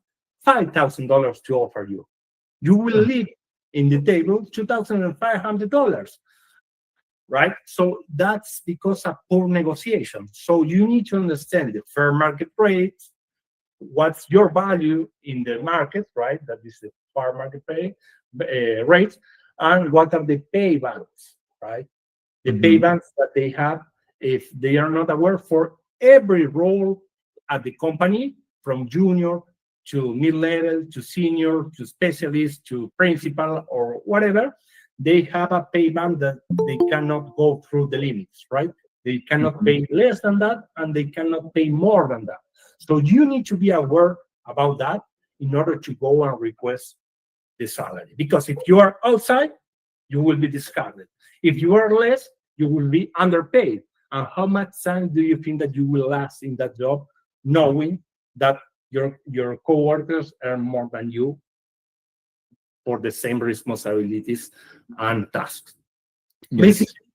$5,000 to offer you? You will leave in the table $2,500. Right? So that's because of poor negotiation. So you need to understand the fair market rates, what's your value in the market, right? That is the fair market rates, and what are the pay bands, right? The pay bands that they have, if they are not aware, for every role at the company, from junior to mid-level, to senior, to specialist, to principal, or whatever, they have a payment that they cannot go through the limits, right? They cannot pay less than that, and they cannot pay more than that. So you need to be aware about that in order to go and request the salary. Because if you are outside, you will be discarded. If you are less, you will be underpaid. And how much time do you think that you will last in that job, knowing that your coworkers earn more than you for the same responsibilities and tasks? Yes. Basically,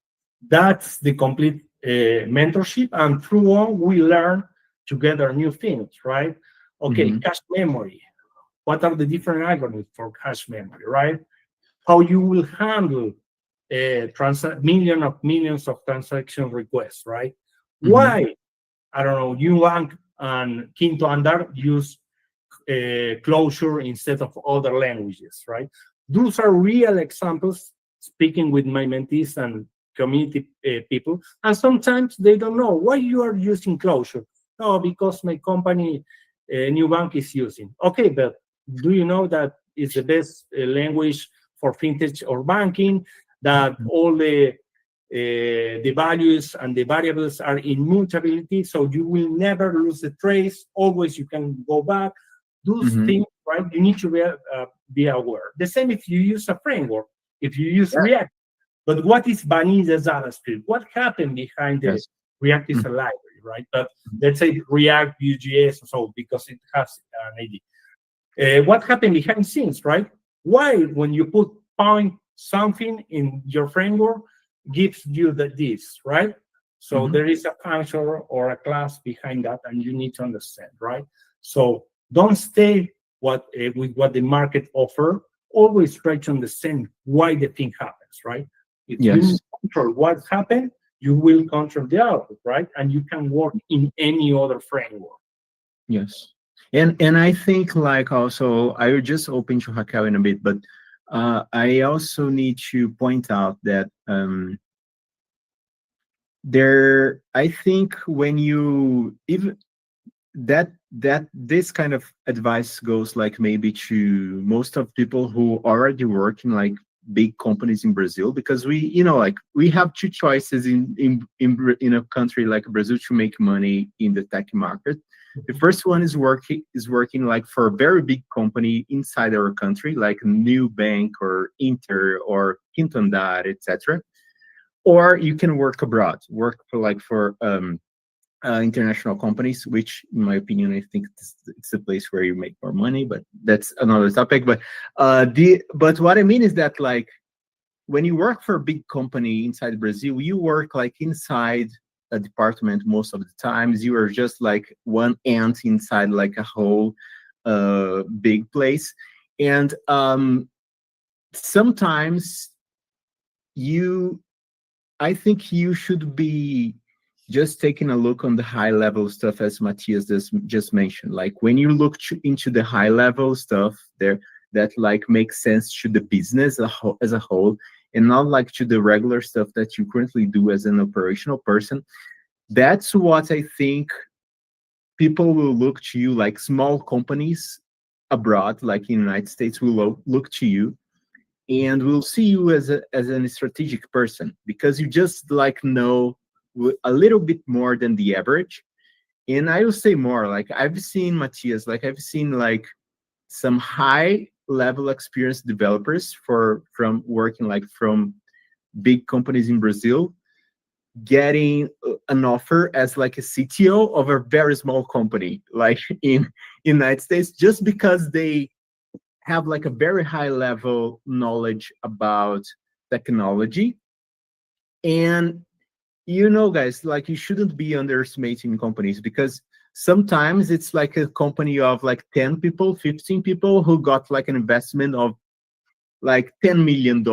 that's the complete mentorship, and through on we learn together new things, right? Okay, cache memory. What are the different algorithms for cache memory, right? How you will handle millions of transaction requests, right? Why, I don't know, Nubank and Quinto Andar use Closure instead of other languages, right? Those are real examples, speaking with my mentees and community people, and sometimes they don't know why you are using Closure. No, because my company, Nubank, is using. Okay, but do you know that it's the best language for fintech or banking, that all the values and the variables are immutability, so you will never lose the trace, always you can go back. Those things, right, you need to be aware. The same if you use a framework, if you use React. But what is vanilla JavaScript? What happened behind the React is a library, right? But let's say React, Vue.js, or so, because it has an ID. What happened behind scenes, right? Why, when you put point something in your framework, gives you this, right? So there is a function or a class behind that, and you need to understand, right? So don't stay with what the market offer. Always try to understand why the thing happens, right? If you control what happened, you will control the output, right? And you can work in any other framework. Yes. And I think, like, also, I will just open to Raquel in a bit, but I also need to point out that I think when you even that this kind of advice goes like maybe to most of people who already work in like big companies in Brazil, because we have two choices in a country like Brazil to make money in the tech market. The first one is working like for a very big company inside our country, like Nubank or Inter or Quinto Andar, etc. Or you can work abroad, work for international companies, which, in my opinion, I think it's the place where you make more money. But that's another topic. But what I mean is that, like, when you work for a big company inside Brazil, you work like inside a department most of the times. You are just like one ant inside like a whole big place, and sometimes I think you should be just taking a look on the high level stuff, as Matias just mentioned. Like, when you look into the high level stuff there that like makes sense to the business as a whole, and not like to the regular stuff that you currently do as an operational person, that's what I think people will look to you. Like, small companies abroad, like in the United States, will look to you and will see you as a strategic person, because you just like know a little bit more than the average. And I will say more, like, I've seen Matias, like I've seen like some high level experienced developers from working like from big companies in Brazil, getting an offer as like a CTO of a very small company like in United States, just because they have like a very high level knowledge about technology. And guys, like, you shouldn't be underestimating companies, because sometimes it's like a company of like 10 people, 15 people who got like an investment of like $10 million,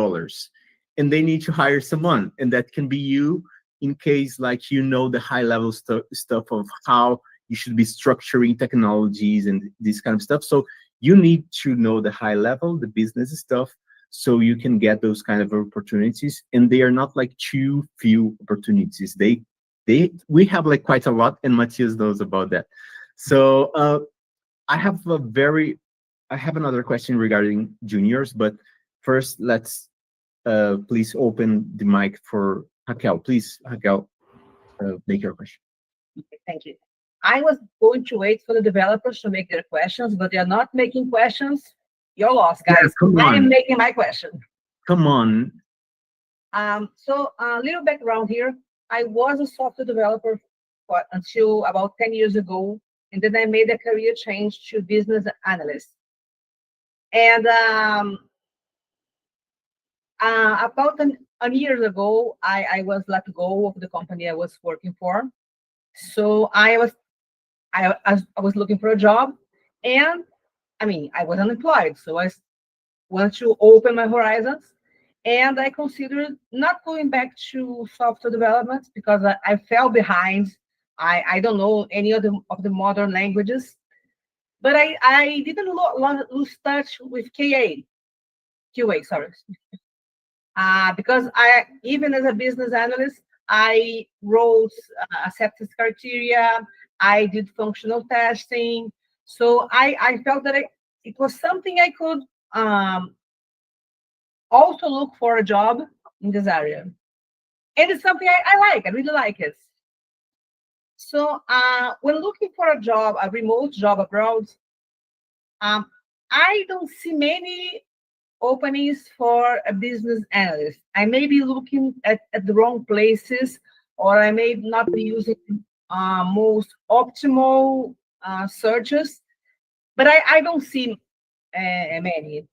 and they need to hire someone, and that can be you, in case like the high level stuff of how you should be structuring technologies and this kind of stuff. So you need to know the high level, the business stuff, so you can get those kind of opportunities. And they are not like too few opportunities. We have like quite a lot, and Matias knows about that. So I have another question regarding juniors, but first let's please open the mic for Raquel. Please, Raquel, make your question. Okay, thank you. I was going to wait for the developers to make their questions, but they're not making questions. You're lost, guys. Yeah, come I am on. making my question. Come on. So a little background here. I was a software developer until about 10 years ago, and then I made a career change to business analyst. And about a year ago, I was let go of the company I was working for. So I was looking for a job, and I mean, I was unemployed, so I wanted to open my horizons. And I considered not going back to software development because I fell behind. I don't know any of the modern languages, but I didn't lose touch with QA, sorry. Because even as a business analyst, I wrote acceptance criteria, I did functional testing. So I felt that it was something I could also look for a job in this area. And it's something I really like it. So when looking for a job, a remote job abroad, I don't see many openings for a business analyst. I may be looking at the wrong places, or I may not be using most optimal searches, but I don't see many.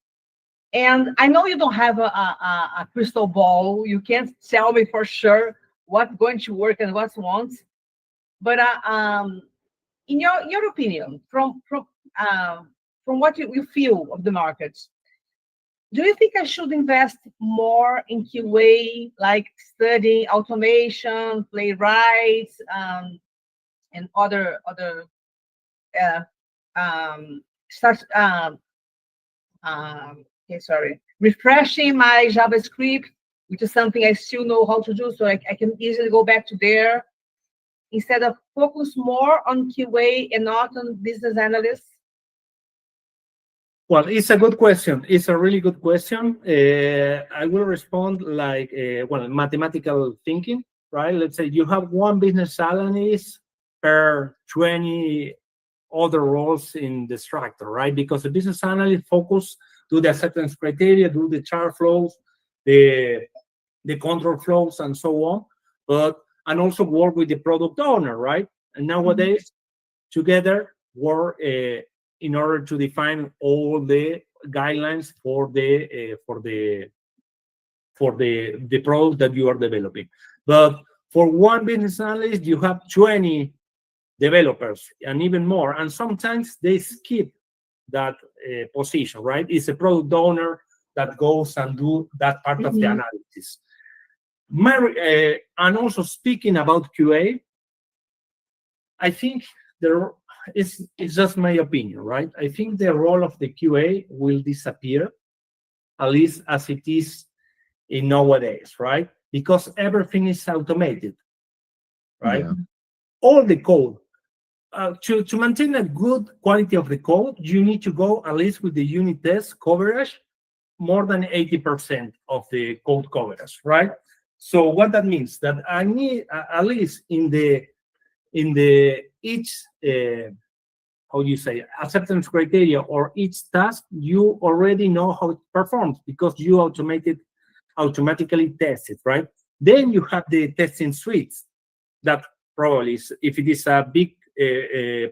And I know you don't have a crystal ball. You can't tell me for sure what's going to work and what won't. But in your opinion, from what you feel of the market, do you think I should invest more in QA, like studying automation, playwrights, and other refreshing my JavaScript, which is something I still know how to do, so I can easily go back to there, instead of focus more on QA and not on business analysts? Well, it's a good question. It's a really good question. I will respond like, mathematical thinking, right? Let's say you have one business analyst per 20 other roles in the structure, right? Because the business analyst focus, do the acceptance criteria, do the chart flows, the control flows, and so on. And also work with the product owner, right? And nowadays, together work in order to define all the guidelines for the product that you are developing. But for one business analyst, you have 20 developers and even more, and sometimes they skip that position, right? It's a product owner that goes and do that part of the analysis. And also speaking about QA, I think it's just my opinion, right? I think the role of the QA will disappear, at least as it is in nowadays, right? Because everything is automated, right? Yeah. All the code. To maintain a good quality of the code, you need to go at least with the unit test coverage, more than 80% of the code coverage, right? So what that means, that I need at least in the each acceptance criteria or each task, you already know how it performs because you automatically test it, right? Then you have the testing suites that probably is, if it is a big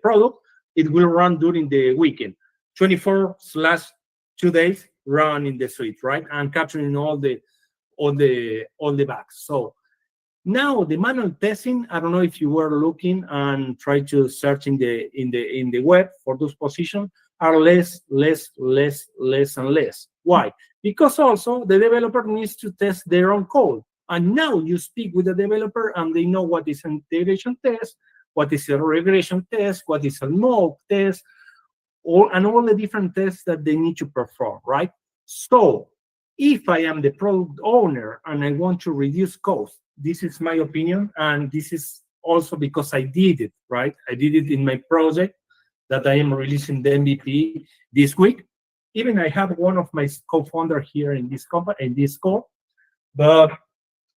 product, it will run during the weekend, 24/2 days run in the suite, right? And capturing all the bugs. So now the manual testing, I don't know if you were looking and try to search in the web for those positions, are less and less. Why? Because also the developer needs to test their own code. And now you speak with the developer and they know what is an integration test, what is a regression test, what is a mock test, and all the different tests that they need to perform, right? So if I am the product owner and I want to reduce cost, this is my opinion, and this is also because I did it, right? I did it in my project. that I am releasing the MVP this week. Even I have one of my co-founders here in this company, in this call, but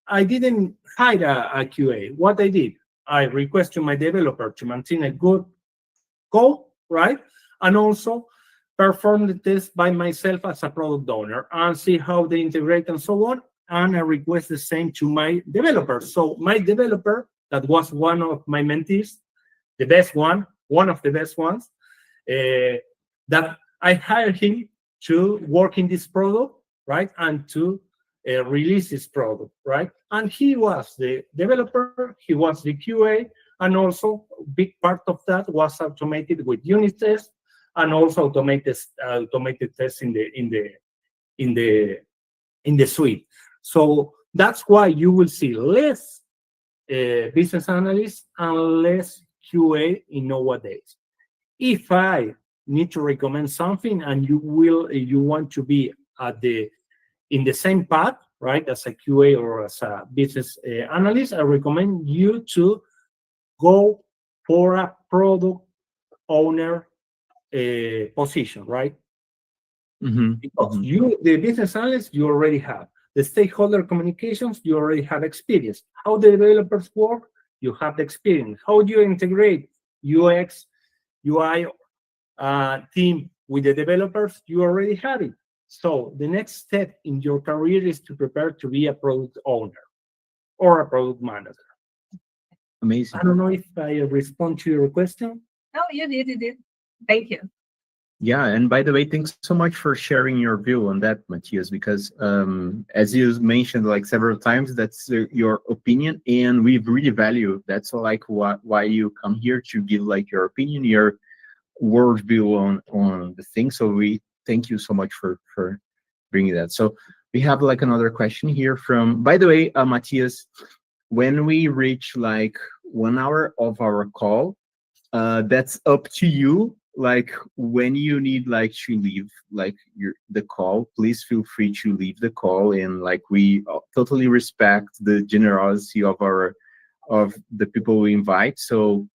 I didn't hire a QA. What I did, I requested my developer to maintain a good code, right? And also perform the test by myself as a product owner and see how they integrate and so on. And I request the same to my developer. So my developer, that was one of my mentees, the best one of the best ones, that I hired him to work in this product, right? And to release this product, right? And he was the developer, he was the QA, and also a big part of that was automated with unit tests and also automated tests in the suite. So that's why you will see less business analysts and less QA in nowadays. If I need to recommend something and you want to be in the same path, right, as a QA or as a business analyst, I recommend you to go for a product owner position, right? Because the business analyst, you already have. The stakeholder communications, you already have experience. How the developers work, you have the experience. How do you integrate UX, UI team with the developers, you already have it. So the next step in your career is to prepare to be a product owner or a product manager. Amazing. I don't know if I respond to your question. No, you did. Thank you. Yeah, and by the way, thanks so much for sharing your view on that, Matias, because as you mentioned like several times, that's your opinion, and we really value. That's like why you come here to give like your opinion, your worldview on the thing. So we thank you so much for bringing that. So we have like another question here from. By the way, Matias, when we reach like 1 hour of our call, that's up to you. Like when you need like to leave like the call, please feel free to leave the call, and like we totally respect the generosity of the people we invite. So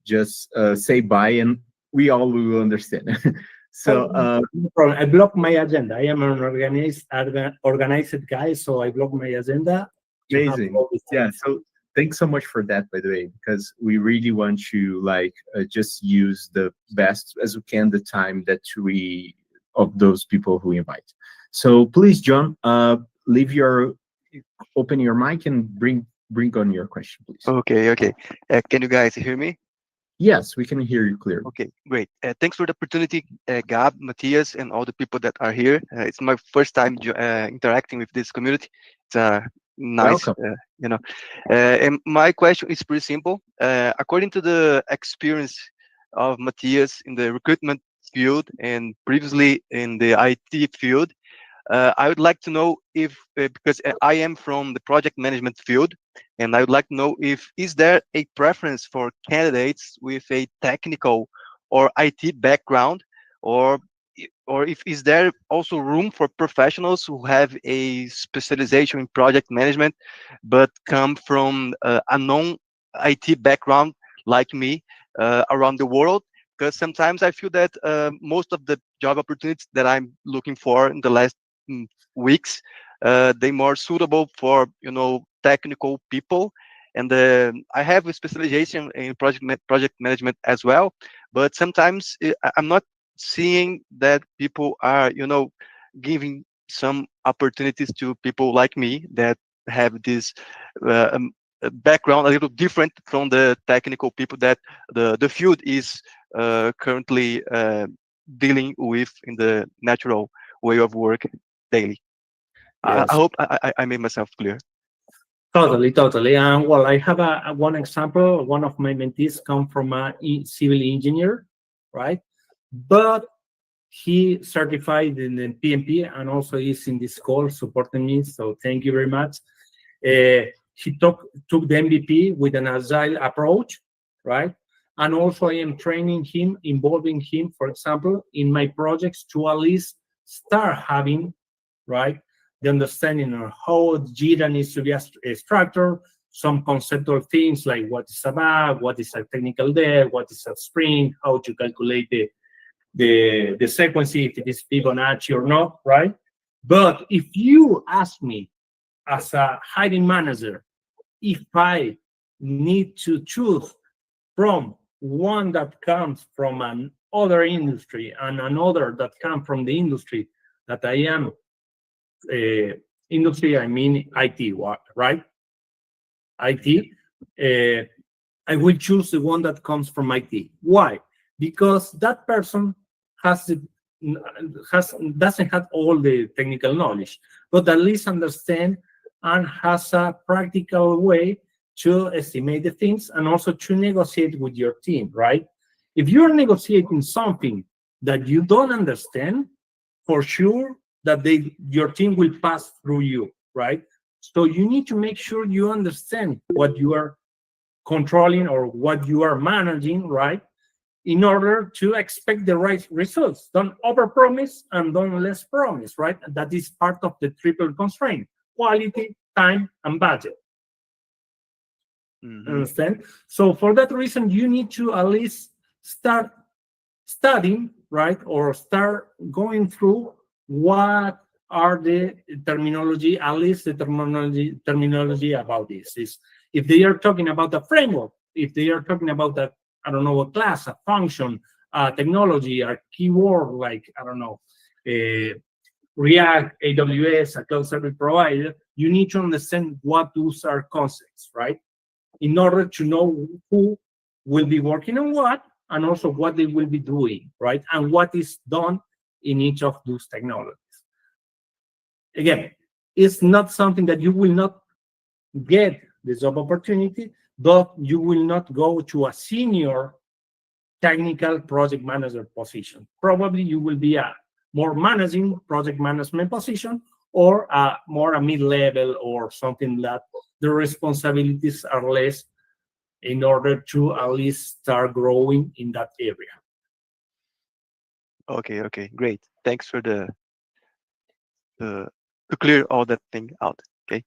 just say bye and we all will understand. So no problem. I block my agenda. I am an organized guy, so I block my agenda. Amazing. Yeah, so thanks so much for that, by the way, because we really want to like just use the best as we can the time that we of those people who invite. So please, John, open your mic and bring on your question, please. Okay. Can you guys hear me? Yes, we can hear you clearly. Okay, great. Thanks for the opportunity, Gab, Matias, and all the people that are here. It's my first time interacting with this community. It's nice, and my question is pretty simple. According to the experience of Matias in the recruitment field and previously in the IT field, I would like to know if, because I am from the project management field, and I would like to know if is there a preference for candidates with a technical or IT background, or if is there also room for professionals who have a specialization in project management but come from a non-IT background like me around the world? Because sometimes I feel that most of the job opportunities that I'm looking for in the last weeks, they're more suitable for technical people, and I have a specialization in project management as well, but sometimes I'm not seeing that people are giving some opportunities to people like me that have this background a little different from the technical people that the field is currently dealing with in the natural way of work daily. Yes. I hope I made myself clear. Totally. Well, I have one example. One of my mentees come from a civil engineer, right? But he certified in the PMP and also is in this call supporting me. So thank you very much. He took the MVP with an agile approach, right? And also I am training him, involving him, for example, in my projects to at least start having, right, the understanding of how Jira needs to be structured, some conceptual things like what is a bug, what is a technical debt, what is a sprint, how to calculate the sequence, if it is Fibonacci or not, right? But if you ask me as a hiring manager, if I need to choose from one that comes from another industry and another that comes from the industry that I am, industry, I mean IT, right? IT, I will choose the one that comes from IT. Why? Because that person doesn't have all the technical knowledge, but at least understand and has a practical way to estimate the things and also to negotiate with your team, right? If you're negotiating something that you don't understand, for sure that your team will pass through you, right? So you need to make sure you understand what you are controlling or what you are managing, right? In order to expect the right results. Don't overpromise and don't less promise, right? That is part of the triple constraint: quality, time, and budget. Understand? So for that reason, you need to at least start studying, right? Or start going through what are the terminology, at least the terminology about this. Is if they are talking about a framework, if they are talking about a, I don't know, a class, a function, a technology, a keyword like, I don't know, React, AWS, a cloud service provider, you need to understand what those are concepts, right? In order to know who will be working on what, and also what they will be doing, right? And what is done in each of those technologies. Again, it's not something that you will not get the job opportunity, but you will not go to a senior technical project manager position. Probably you will be a more managing project management position, or a mid-level or something that the responsibilities are less, in order to at least start growing in that area. Okay, great. Thanks for to clear all that thing out. Okay.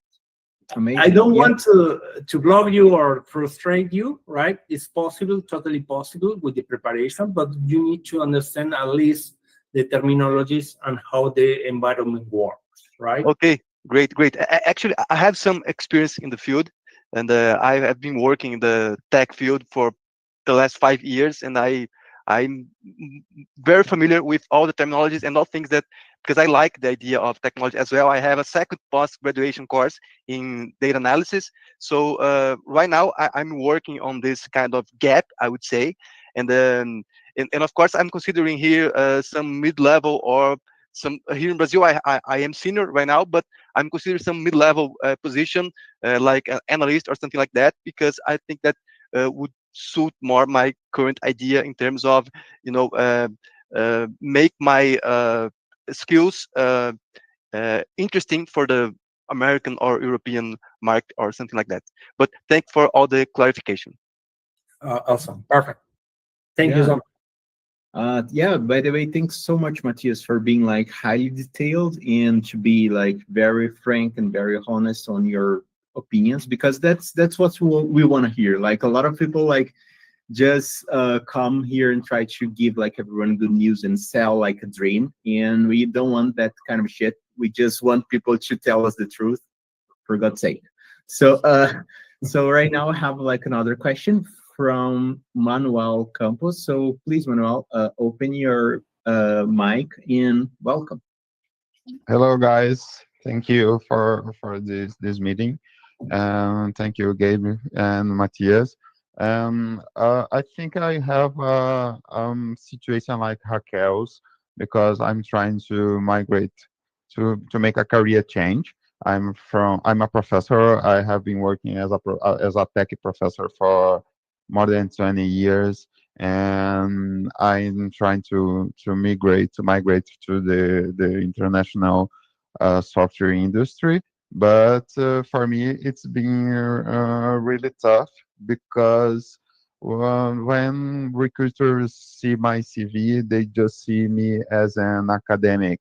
Amazing. I don't want to block you or frustrate you, right? It's possible, totally possible with the preparation, but you need to understand at least the terminologies and how the environment works, right? Okay, great. Actually, I have some experience in the field, and I have been working in the tech field for the last 5 years, and I'm very familiar with all the terminologies and all things that, because I like the idea of technology as well. I have a second post-graduation course in data analysis. So right now I'm working on this kind of gap, I would say. And of course, I'm considering here some mid-level, or some here in Brazil, I am senior right now, but I'm considering some mid-level position, like an analyst or something like that, because I think that would suit more my current idea in terms of, make my skills interesting for the American or European market or something like that. But thanks for all the clarification. Awesome, perfect. Thank you so much. Yeah, by the way, thanks so much, Matias, for being like highly detailed and to be like very frank and very honest on your opinions, because that's what we want to hear. Like a lot of people like just come here and try to give like everyone good news and sell like a dream, and we don't want that kind of shit. We just want people to tell us the truth, for God's sake. So so right now I have like another question from Manuel Campos. So please, Manuel, open your mic and welcome. Hello, guys. Thank you for this meeting. Thank you, Gabe and Matias. I think I have a situation like Raquel's, because I'm trying to migrate to make a career change. I'm a professor. I have been working as a tech professor for more than 20 years, and I'm trying to migrate to the international software industry. But for me, it's been really tough, because when recruiters see my CV, they just see me as an academic,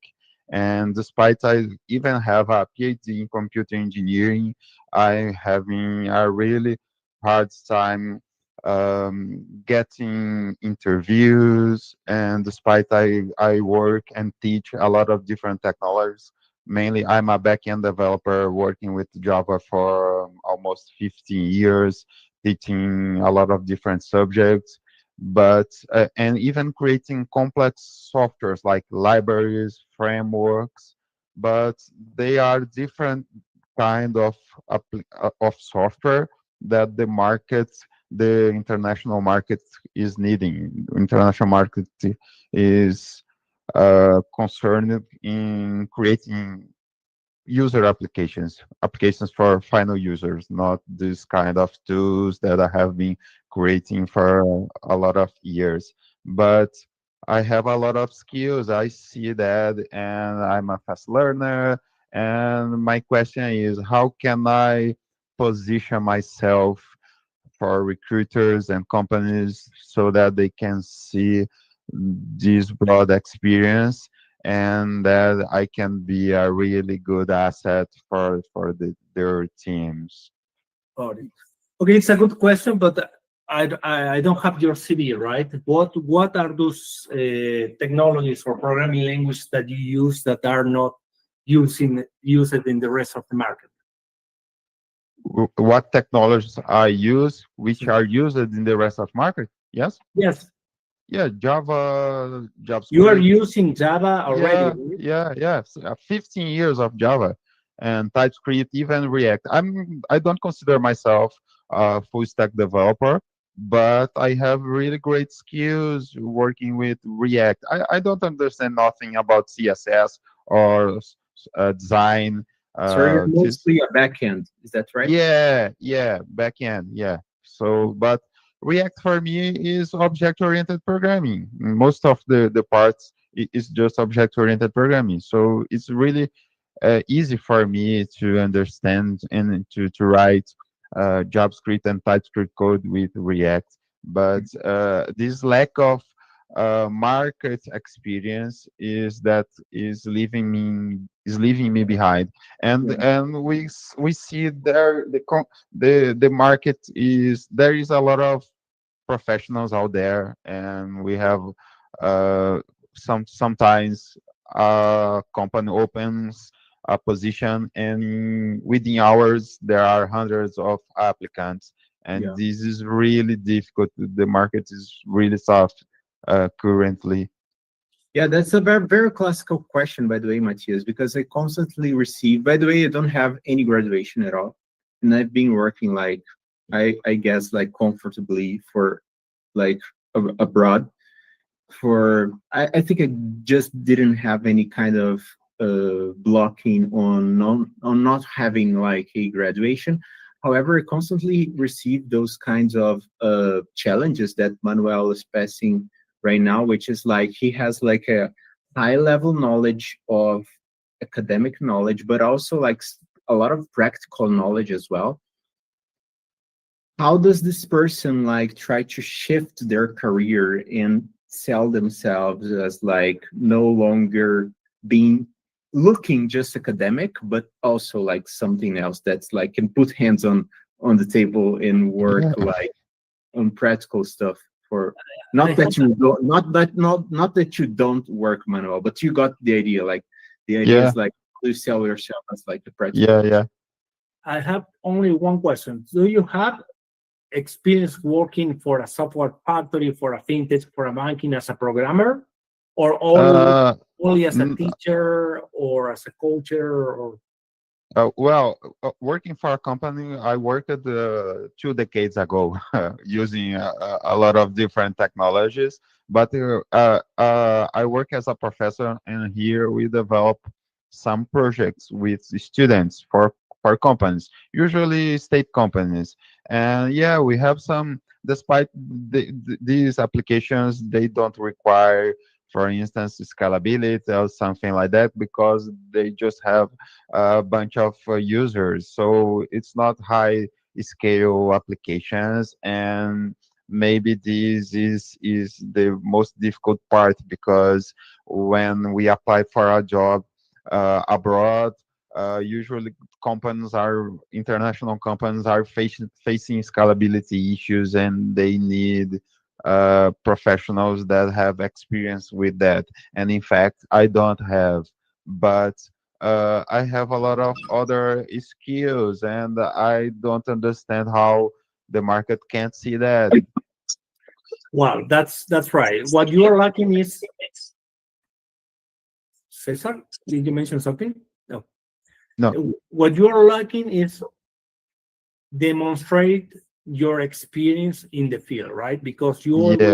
And despite I even have a PhD in computer engineering, I having a really hard time getting interviews. And despite I work and teach a lot of different technologies, mainly I'm a backend developer working with Java for almost 15 years, teaching a lot of different subjects, but and even creating complex softwares like libraries, frameworks, but they are different kind of software that the international market is needing. International market is concerned in creating user applications for final users, not this kind of tools that I have been creating for a lot of years. But I have a lot of skills. I see that, and I'm a fast learner. And my question is, how can I position myself for recruiters and companies so that they can see this broad experience and that I can be a really good asset for their teams. Got it. Okay, it's a good question, but I don't have your CV, right? What are those technologies or programming languages that you use that are not used in the rest of the market? What technologies I use, which are used in the rest of market? Yes. Yes. Yeah, Java, JavaScript. You are using Java already. Yeah. 15 years of Java and TypeScript, even React. I don't consider myself a full stack developer, but I have really great skills working with React. I don't understand nothing about CSS or design. So you're Just mostly a backend, is that right? yeah, backend, yeah. So, but React for me is object-oriented programming. Most of the parts is just object-oriented programming. So it's really easy for me to understand and to write JavaScript and TypeScript code with React. But this lack of market experience is leaving me behind. And we see there the market is there is a lot of professionals out there, and we have sometimes a company opens a position, and within hours there are hundreds of applicants, and Yeah. this is really difficult. The market is really tough currently. Yeah, that's a very, very classical question, by the way, Matias, because I constantly receive, by the way, I don't have any graduation at all. And I've been working like, I guess, like comfortably for like abroad for, I think I just didn't have any kind of blocking on not having like a graduation. However, I constantly receive those kinds of challenges that Manuel is passing right now, which is like he has like a high level knowledge of academic knowledge, but also like a lot of practical knowledge as well. How does this person like try to shift their career and sell themselves as like no longer being looking just academic, but also like something else that's like can put hands on the table and work Yeah. like on practical stuff for not that you don't not that you don't work, Manuel, but you got the idea. Like the idea Yeah. is like to sell yourself as like the practical. Yeah. I have only one question. Do you have experience working for a software factory, for a fintech, for a banking as a programmer, or only as a n- teacher or as a coacher? Or well, working for a company, I worked 2 decades ago using a lot of different technologies. But I work as a professor, and here we develop some projects with students for companies, usually state companies. And yeah, we have some. Despite these applications, they don't require, for instance, scalability or something like that, because they just have a bunch of users. So it's not high scale applications, and maybe this is the most difficult part, because when we apply for a job, abroad. Usually international companies are facing scalability issues, and they need professionals that have experience with that. And in fact, I don't have, but I have a lot of other skills, and I don't understand how the market can't see that. Well, that's right. What you are lacking is, Cesar, did you mention something? No. No. What you are lacking is demonstrate your experience in the field, right? Because you always be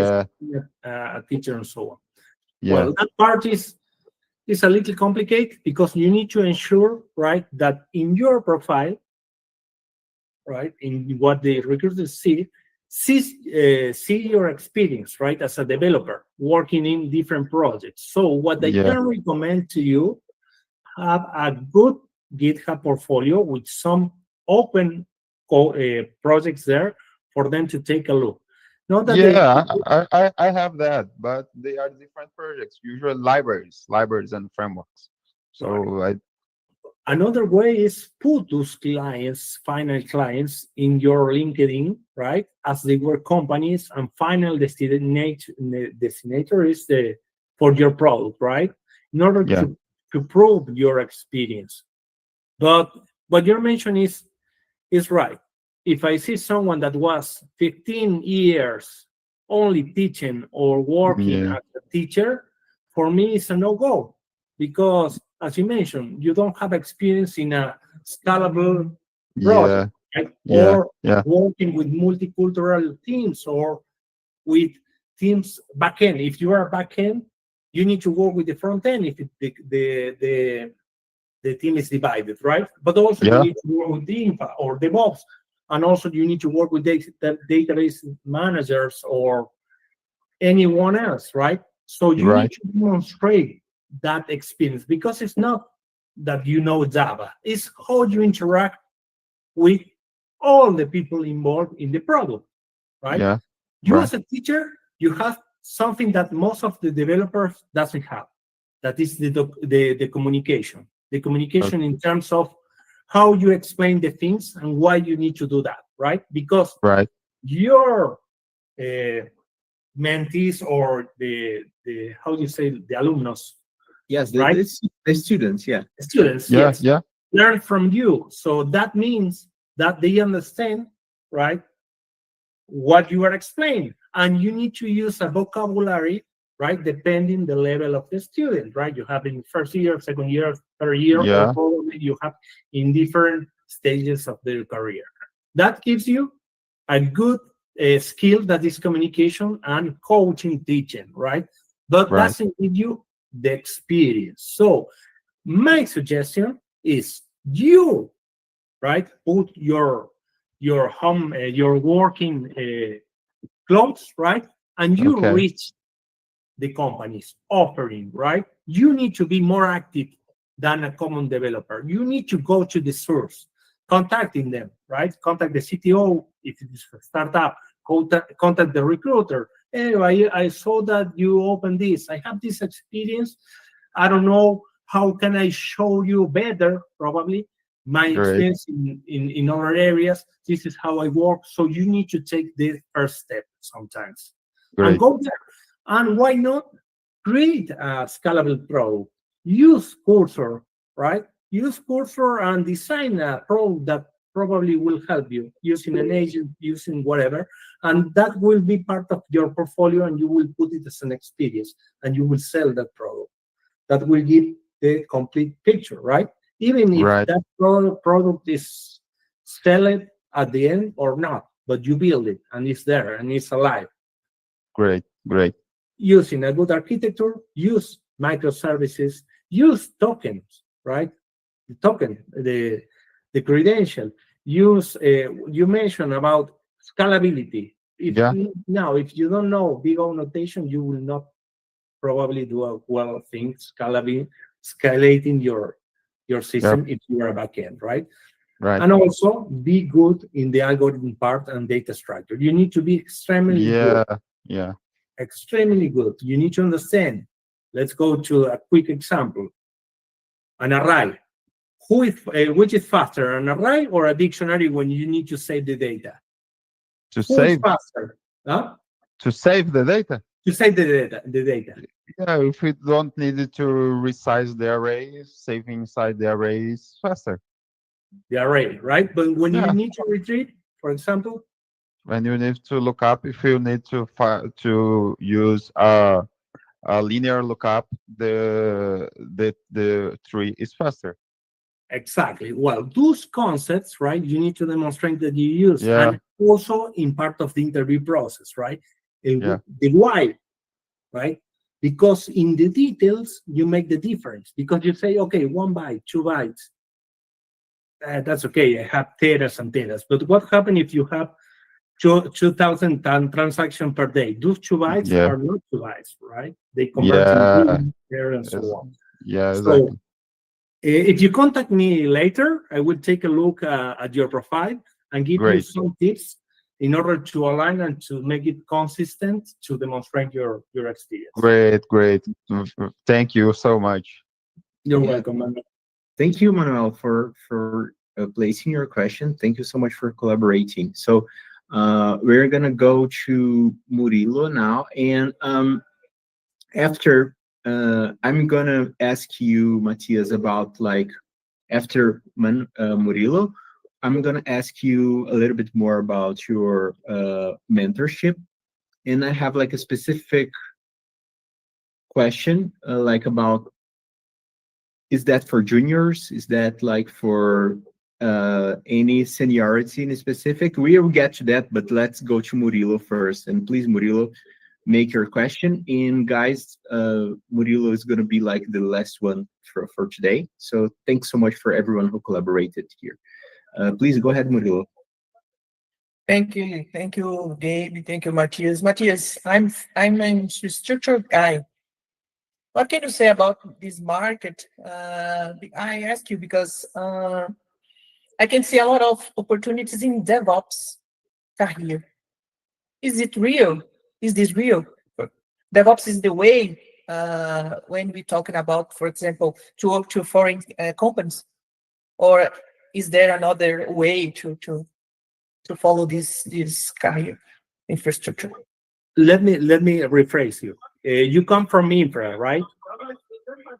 a teacher and so on. Yeah. Well, that part is a little complicated because you need to ensure, right, that in your profile, right, in what the recruiters see your experience, right, as a developer working in different projects. So what I can recommend to you, have a good GitHub portfolio with some open projects there for them to take a look. Not that I have that, but they are different projects, usually libraries and frameworks. So another way is put those clients, final clients, in your LinkedIn, right? As they were companies, and final destination is for your product, right? In order to prove your experience. But what you're mentioning is right. If I see someone that was 15 years only teaching or working as a teacher, for me it's a no-go, because as you mentioned, you don't have experience in a scalable project, right? Or working with multicultural teams or with teams backend. If you are backend, you need to work with the front end if the team is divided, right? But also you need to work with the infra or DevOps, and also you need to work with database managers or anyone else, right? So you need to demonstrate that experience, because it's not that you know Java, it's how you interact with all the people involved in the product, right? You as a teacher, you have something that most of the developers doesn't have. That is the communication. The communication in terms of how you explain the things and why you need to do that, right? Because your mentees or the how do you say, the alumnus? Yes, the students, Students, yes. Learn from you. So that means that they understand, right, what you are explaining. And you need to use a vocabulary, right, depending the level of the student, right? You have in first year, second year, third year, or probably you have in different stages of their career. That gives you a good skill, that is communication and coaching, teaching, right? But doesn't give you the experience. So my suggestion is you, right, put your home, your working clothes, right, and you reach the companies offering, right? You need to be more active than a common developer. You need to go to the source, contacting them, right? Contact the CTO if it's a startup. Contact the recruiter. Anyway, I saw that you opened this. I have this experience. I don't know, how can I show you better, probably, my experience in other areas. This is how I work. So you need to take the first step sometimes. And go there. And why not create a scalable product? Use Cursor, right? Use Cursor and design a product that probably will help you, using an agent, using whatever, and that will be part of your portfolio, and you will put it as an experience, and you will sell that product. That will give the complete picture, right? Even if that product is sold at the end or not, but you build it, and it's there, and it's alive. Great. Using a good architecture, use microservices, use tokens, right? The token, the credential. Use, you mentioned about scalability. Now, if you don't know big O notation, you will not probably do a well thing escalating your system if you are a backend, right? And also be good in the algorithm part and data structure. You need to be extremely good. Extremely good. You need to understand. Let's go to a quick example. an array. Which is faster, an array or a dictionary when you need to save the data? To Who is save faster? Huh? to save the data. To save the data. Yeah, if we don't need to resize the array, saving inside the array is faster. The array, right? But when Yeah. you need to retrieve, for example, When you need to look up, if you need to use a linear lookup, the tree is faster. exactly. Well, those concepts, right? You need to demonstrate that you use, Yeah. and also in part of the interview process, right? Yeah. The why, right? Because in the details you make the difference. Because you say, okay, 1 byte, 2 bytes, that's okay. I have teras and teras. But what happens if you have 2,000 transactions per day? Those 2 bytes Yeah. are not 2 bytes, right? They convert Yeah. to there and so Yes. on. Yeah, So exactly. if you contact me later, I will take a look at your profile and give you Great. some tips in order to align and to make it consistent to demonstrate your experience. Great. Thank you so much. You're welcome, Manuel. Thank you, Manuel, for placing your question. Thank you so much for collaborating. So we're gonna go to Murilo now, and after I'm gonna ask you, Matias, about like after Murilo, I'm gonna ask you a little bit more about your mentorship, and I have like a specific question, like about, is that for juniors? Is that like for any seniority in specific? We will get to that, but let's go to Murilo first. And please, Murilo, make your question. And guys, Murilo is going to be like the last one for today. So thanks so much for everyone who collaborated here. Please go ahead, Murilo. Thank you, Gabe. Thank you, Matias. Matias, I'm a structured guy. What can you say about this market? I ask you because I can see a lot of opportunities in DevOps career. Is it real? Is this real? DevOps is the way when we're talking about, for example, to work to foreign companies, or is there another way to follow this career infrastructure? Let me rephrase you. You come from infra, right?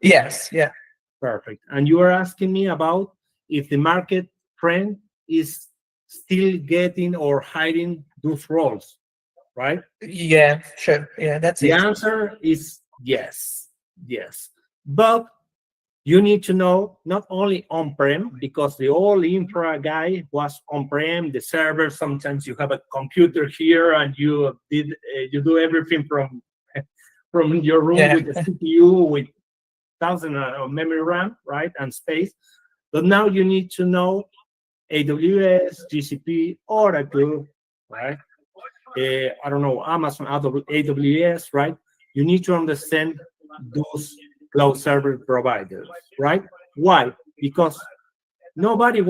Yes. Yeah. Perfect. And you are asking me about if the market trend is still getting or hiding those roles, right? Yeah. Sure. Yeah. That's The it. answer is yes. Yes. But you need to know not only on-prem, because the old infra guy was on-prem, the server. Sometimes you have a computer here and you do everything from your room with the CPU with 1,000 of memory RAM, right, and space. But now you need to know AWS, GCP, Oracle, right? I don't know, Amazon, AWS, right? You need to understand those cloud server providers, right? Why? Because nobody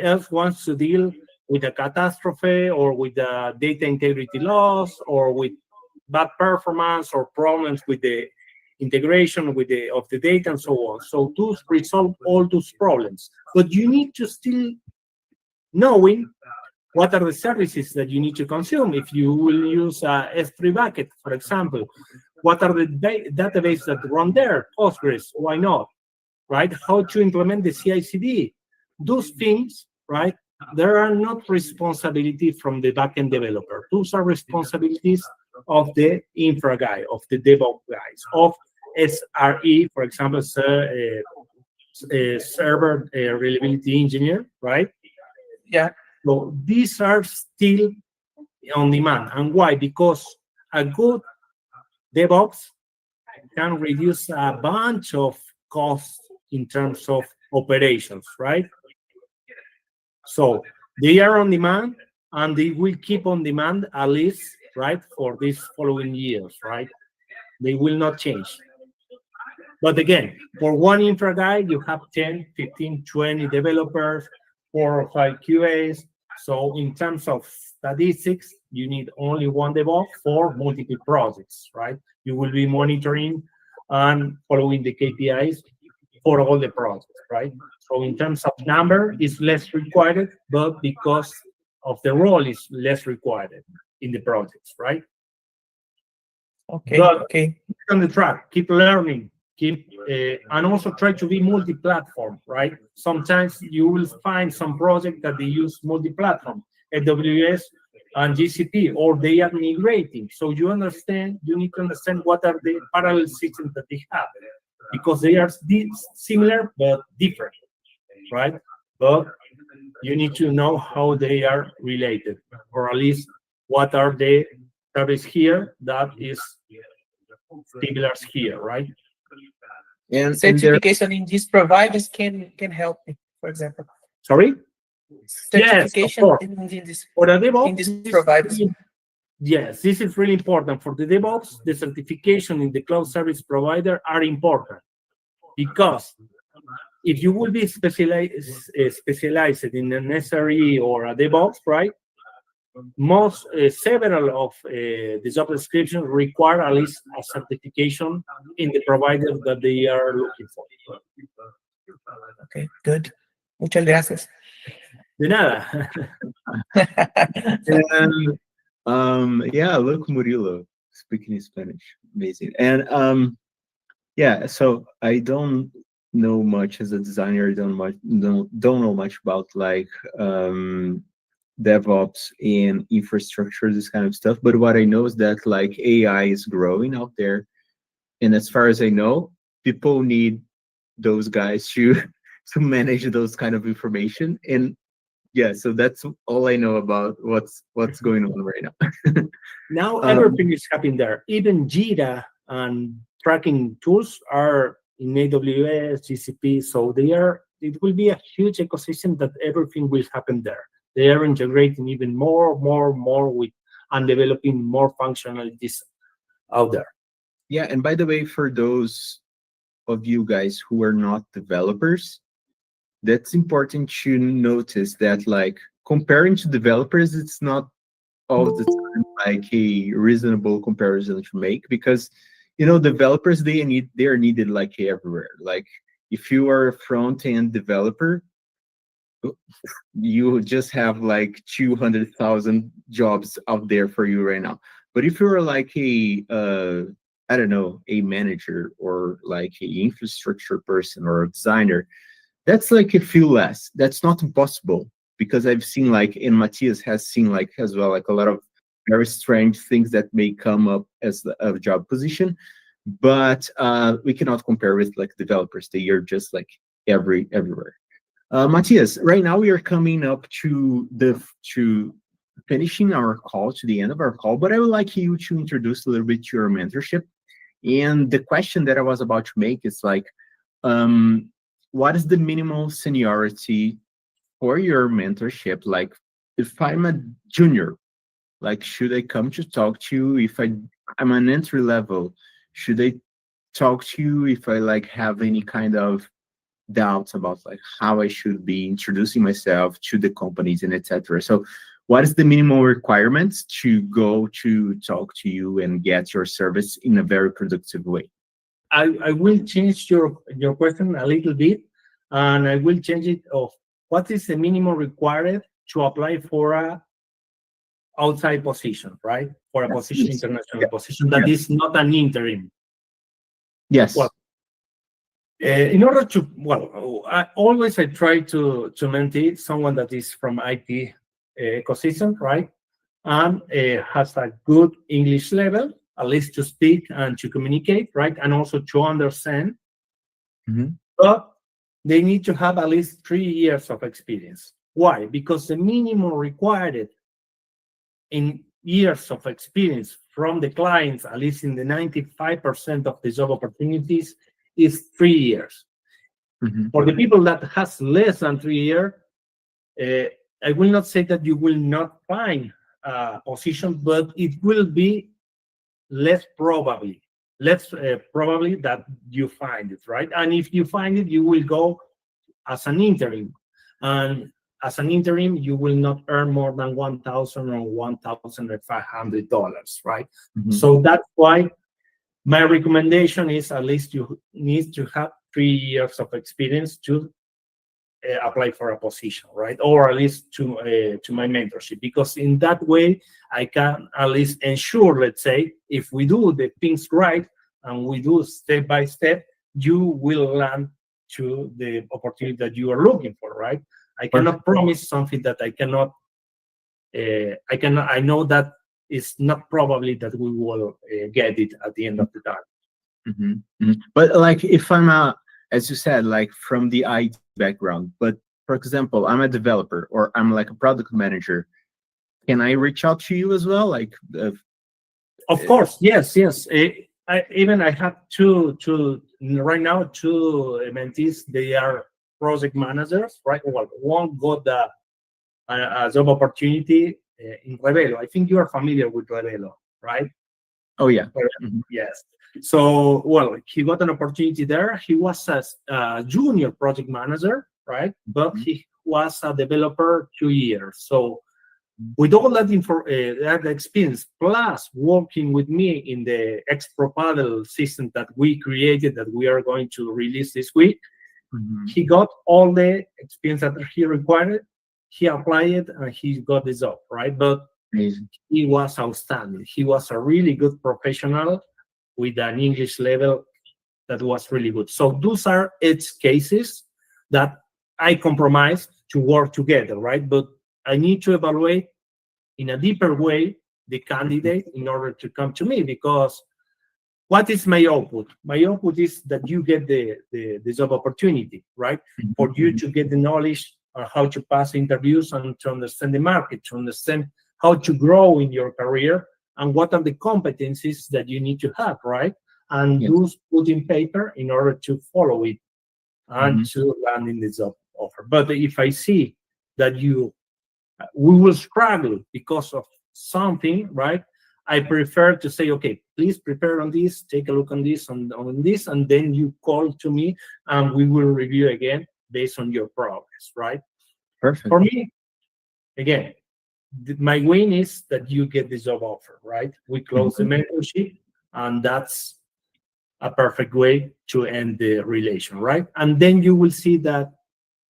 else wants to deal with a catastrophe or with the data integrity loss or with bad performance or problems with the integration of the data and so on. So to resolve all those problems, but you need to still knowing what are the services that you need to consume. If you will use a S3 bucket, for example, what are the databases that run there? Postgres, why not? Right? How to implement the CI/CD? Those things, right? There are not responsibility from the backend developer. Those are responsibilities of the infra guy, of the DevOps guys, of SRE, for example, server reliability engineer, right? Yeah. So these are still on demand. And why? Because a good DevOps can reduce a bunch of costs in terms of operations, right? So they are on demand, and they will keep on demand at least, right, for these following years, right? They will not change. But again, for one infra guy, you have 10, 15, 20 developers, 4 or 5 QAs. So in terms of statistics, you need only one DevOps for multiple projects, right? You will be monitoring and following the KPIs for all the projects, right? So in terms of number, it's less required, but because of the role, is less required in the projects, right? Okay, But okay. keep on the track, keep learning, and also try to be multi-platform, right? Sometimes you will find some project that they use multi-platform, AWS and GCP, or they are migrating. So you need to understand what are the parallel systems that they have, because they are similar but different, right? But you need to know how they are related, or at least what are the service here that is similar here, right? And Certification in these providers can help me, for example. Sorry? Certification course. in this For the DevOps, in these providers. Yes, this is really important. For the DevOps, the certification in the cloud service provider are important, because if you will be specialized in an SRE or a DevOps, right? Several of the job descriptions require at least a certification in the provider that they are looking for. Okay, good. Muchas gracias. De nada. And yeah, look, Murilo speaking Spanish, amazing. And yeah, so I don't know much as a designer. Don't know much about like DevOps and infrastructure, this kind of stuff. But what I know is that like AI is growing out there, and as far as I know, people need those guys to manage those kind of information. And yeah, so that's all I know about what's going on right now. Now everything is happening there. Even Jira and tracking tools are in AWS, GCP, so it will be a huge ecosystem that everything will happen there. They are integrating even more with and developing more functionalities out there. Yeah, and by the way, for those of you guys who are not developers, that's important to notice that like comparing to developers, it's not all the time like a reasonable comparison to make, because developers they are needed like everywhere. Like if you are a front-end developer, you just have like 200,000 jobs out there for you right now. But if you're like a I don't know, a manager or like a infrastructure person or a designer, that's like a few less. That's not impossible, because I've seen like, and Matias has seen like as well, like a lot of very strange things that may come up as a job position. But we cannot compare with like developers. They are just like everywhere. Matias, right now we are coming up to finishing our call, to the end of our call, but I would like you to introduce a little bit to your mentorship. And the question that I was about to make is like, what is the minimal seniority for your mentorship? Like, if I'm a junior, like, should I come to talk to you? If I'm an entry level, should I talk to you if I like have any kind of doubts about like how I should be introducing myself to the companies and etc. So what is the minimum requirements to go to talk to you and get your service in a very productive way? I will change your question a little bit, and I will change it of what is the minimum required to apply for a outside position, right? For a position, international position that is not an interim. Yes. Well, in order to, I try to mentee someone that is from IT ecosystem, right? And has a good English level, at least to speak and to communicate, right? And also to understand. Mm-hmm. But they need to have at least 3 years of experience. Why? Because the minimum required in years of experience from the clients, at least in the 95% of the job opportunities, is 3 years. Mm-hmm. For the people that has less than 3 years, I will not say that you will not find a position, but it will be less probably that you find it, right? And if you find it, you will go as an interim. And as an interim, you will not earn more than $1,000 or $1,500, right? Mm-hmm. So that's why my recommendation is at least you need to have 3 years of experience to apply for a position, right? Or at least to my mentorship, because in that way I can at least ensure, let's say, if we do the things right and we do step by step, you will land to the opportunity that you are looking for, right? I cannot promise something that I cannot. I know that it's not probably that we will get it at the end of the time. But like, if I'm as you said, like from the IT background, but for example, I'm a developer or I'm like a product manager, can I reach out to you as well? Like, of course, yes. I have two right now, two mentees. They are project managers, right? Well, one got a job opportunity in Revelo. I think you are familiar with Revelo, right? Oh yeah. Yes. So, well, he got an opportunity there. He was a junior project manager, right? But he was a developer 2 years. So, with all that that experience, plus working with me in the X-Propel system that we created, that we are going to release this week, he got all the experience that he required. He applied it and he got the job, right? But he was outstanding. He was a really good professional with an English level that was really good. So those are edge cases that I compromise to work together, right? But I need to evaluate in a deeper way the candidate in order to come to me, because what is my output? My output is that you get the job opportunity, right? For you to get the knowledge on how to pass interviews and to understand the market, to understand how to grow in your career and what are the competencies that you need to have, right? And those put in paper in order to follow it and to land in the job offer. But if I see that we will struggle because of something, right? I prefer to say, okay, please prepare on this, take a look on this, on this, and then you call to me and we will review again based on your progress, right? Perfect. For me, again, my win is that you get the job offer, right? We close the mentorship, and that's a perfect way to end the relation, right? And then you will see that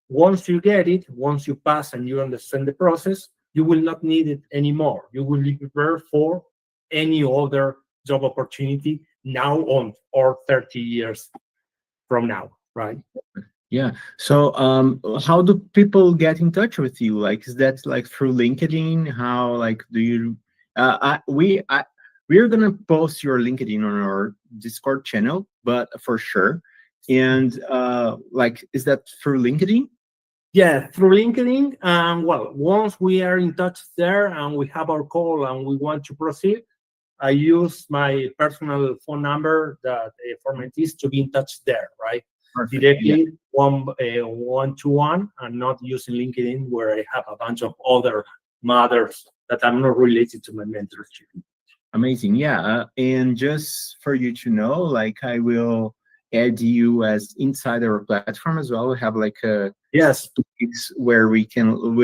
once you get it, once you pass and you understand the process, you will not need it anymore. You will be prepared for any other job opportunity now on or 30 years from now, right? Yeah. So how do people get in touch with you? Like, is that like through LinkedIn? How, like, do you we're gonna post your LinkedIn on our Discord channel, but for sure. And like, is that through LinkedIn? Yeah, through LinkedIn. Well, once we are in touch there and we have our call and we want to proceed, I use my personal phone number that for mentees to be in touch there, right? Perfect. Directly, one-to-one, and not using LinkedIn where I have a bunch of other matters that I'm not related to my mentorship. Amazing. Yeah. And just for you to know, like, I will add you as inside our platform as well. We have like a where we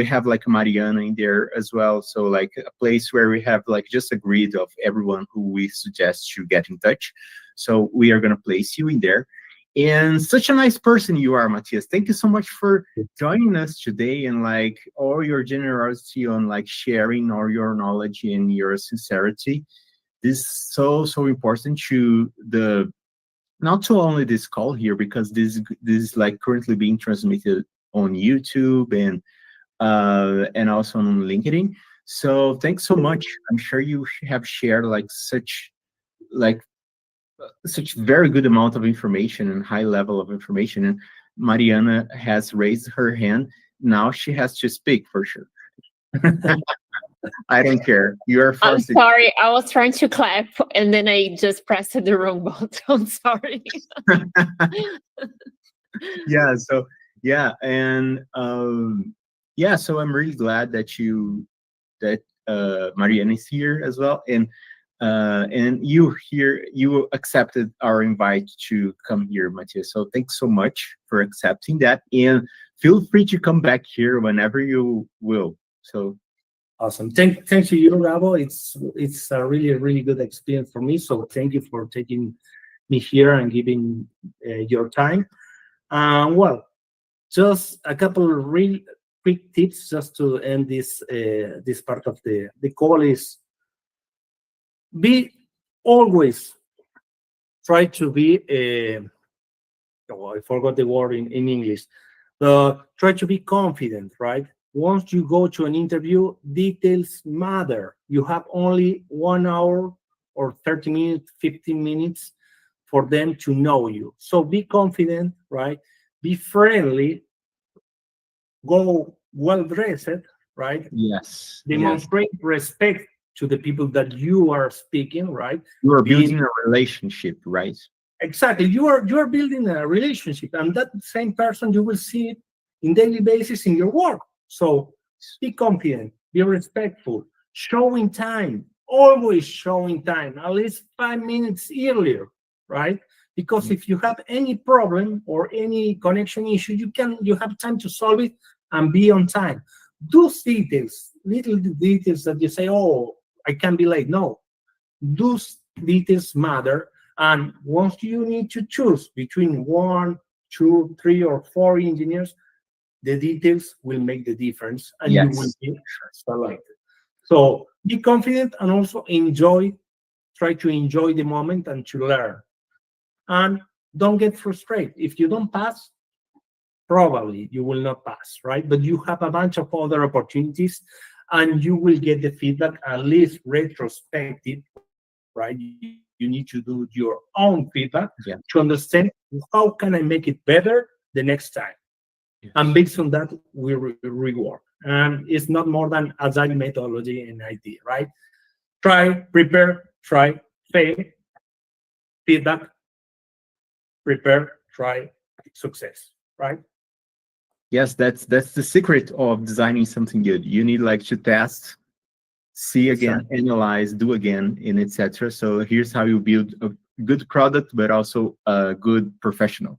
have like Mariana in there as well. So like a place where we have like just a grid of everyone who we suggest to get in touch. So we are going to place you in there. And such a nice person you are, Matias. Thank you so much for joining us today, and like all your generosity on like sharing all your knowledge and your sincerity. This is so important to not to only this call here, because this is like currently being transmitted on YouTube and also on LinkedIn. So thanks so much. I'm sure you have shared like such very good amount of information and high level of information. And Mariana has raised her hand. Now she has to speak for sure. I don't care. You are I'm forced. sorry. I was trying to clap and then I just pressed the wrong button. I'm sorry. Yeah. So yeah, and so I'm really glad that Mariana is here as well, and you accepted our invite to come here, Matias. So thanks so much for accepting that, and feel free to come back here whenever you will. So awesome. Thank you, Rabo. It's a really good experience for me. So thank you for taking me here and giving your time. Well, just a couple of real quick tips just to end this this part of the call is always try to be I forgot the word in English. Try to be confident, right? Once you go to an interview, details matter. You have only 1 hour or 30 minutes, 15 minutes for them to know you. So be confident, right? Be friendly, go well-dressed, right? Yes. Demonstrate respect to the people that you are speaking, right? You are building a relationship, right? Exactly. You are building a relationship, and that same person you will see it in daily basis in your work. So be confident, be respectful, showing time, always showing time, at least 5 minutes earlier, right? Because if you have any problem or any connection issue, you have time to solve it and be on time. Those details, little details that you say, oh, I can't be late. No, those details matter. And once you need to choose between 1, 2, 3, or 4 engineers, the details will make the difference, and you will be selected. So be confident and also try to enjoy the moment and to learn. And don't get frustrated. If you don't pass, probably you will not pass, right? But you have a bunch of other opportunities, and you will get the feedback, at least retrospective, right? You need to do your own feedback to understand how can I make it better the next time. Yes. And based on that, we rework. And it's not more than agile methodology in IT, right? Try, prepare, try, fail, feedback, prepare, try, success, right? Yes, that's the secret of designing something good. You need like to test, see again, analyze, do again, and etc. So here's how you build a good product, but also a good professional.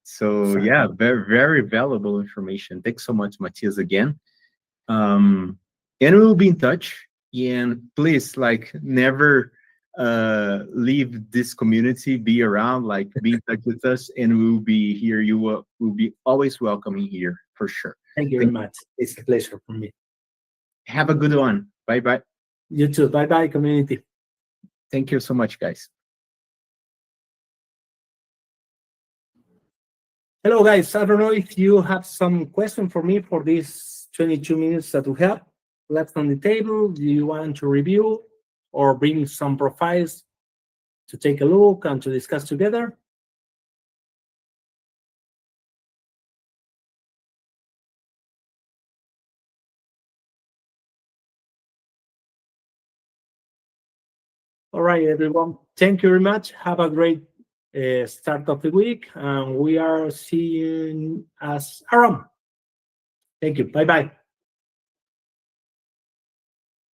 So yeah, very, very valuable information. Thanks so much, Matias, again. And we'll be in touch. And please, like, never leave this community. Be around, like, be in touch with us, and we'll be here. You will be always welcoming here for sure. Thank you very much. It's a pleasure for me. Have a good one. Bye bye. You too. Bye bye, community. Thank you so much, guys. Hello, guys. I don't know if you have some question for me for these 22 minutes that we have left on the table. Do you want to review or bring some profiles to take a look and to discuss together? All right, everyone. Thank you very much. Have a great start of the week, and we are seeing us around. Thank you. Bye-bye.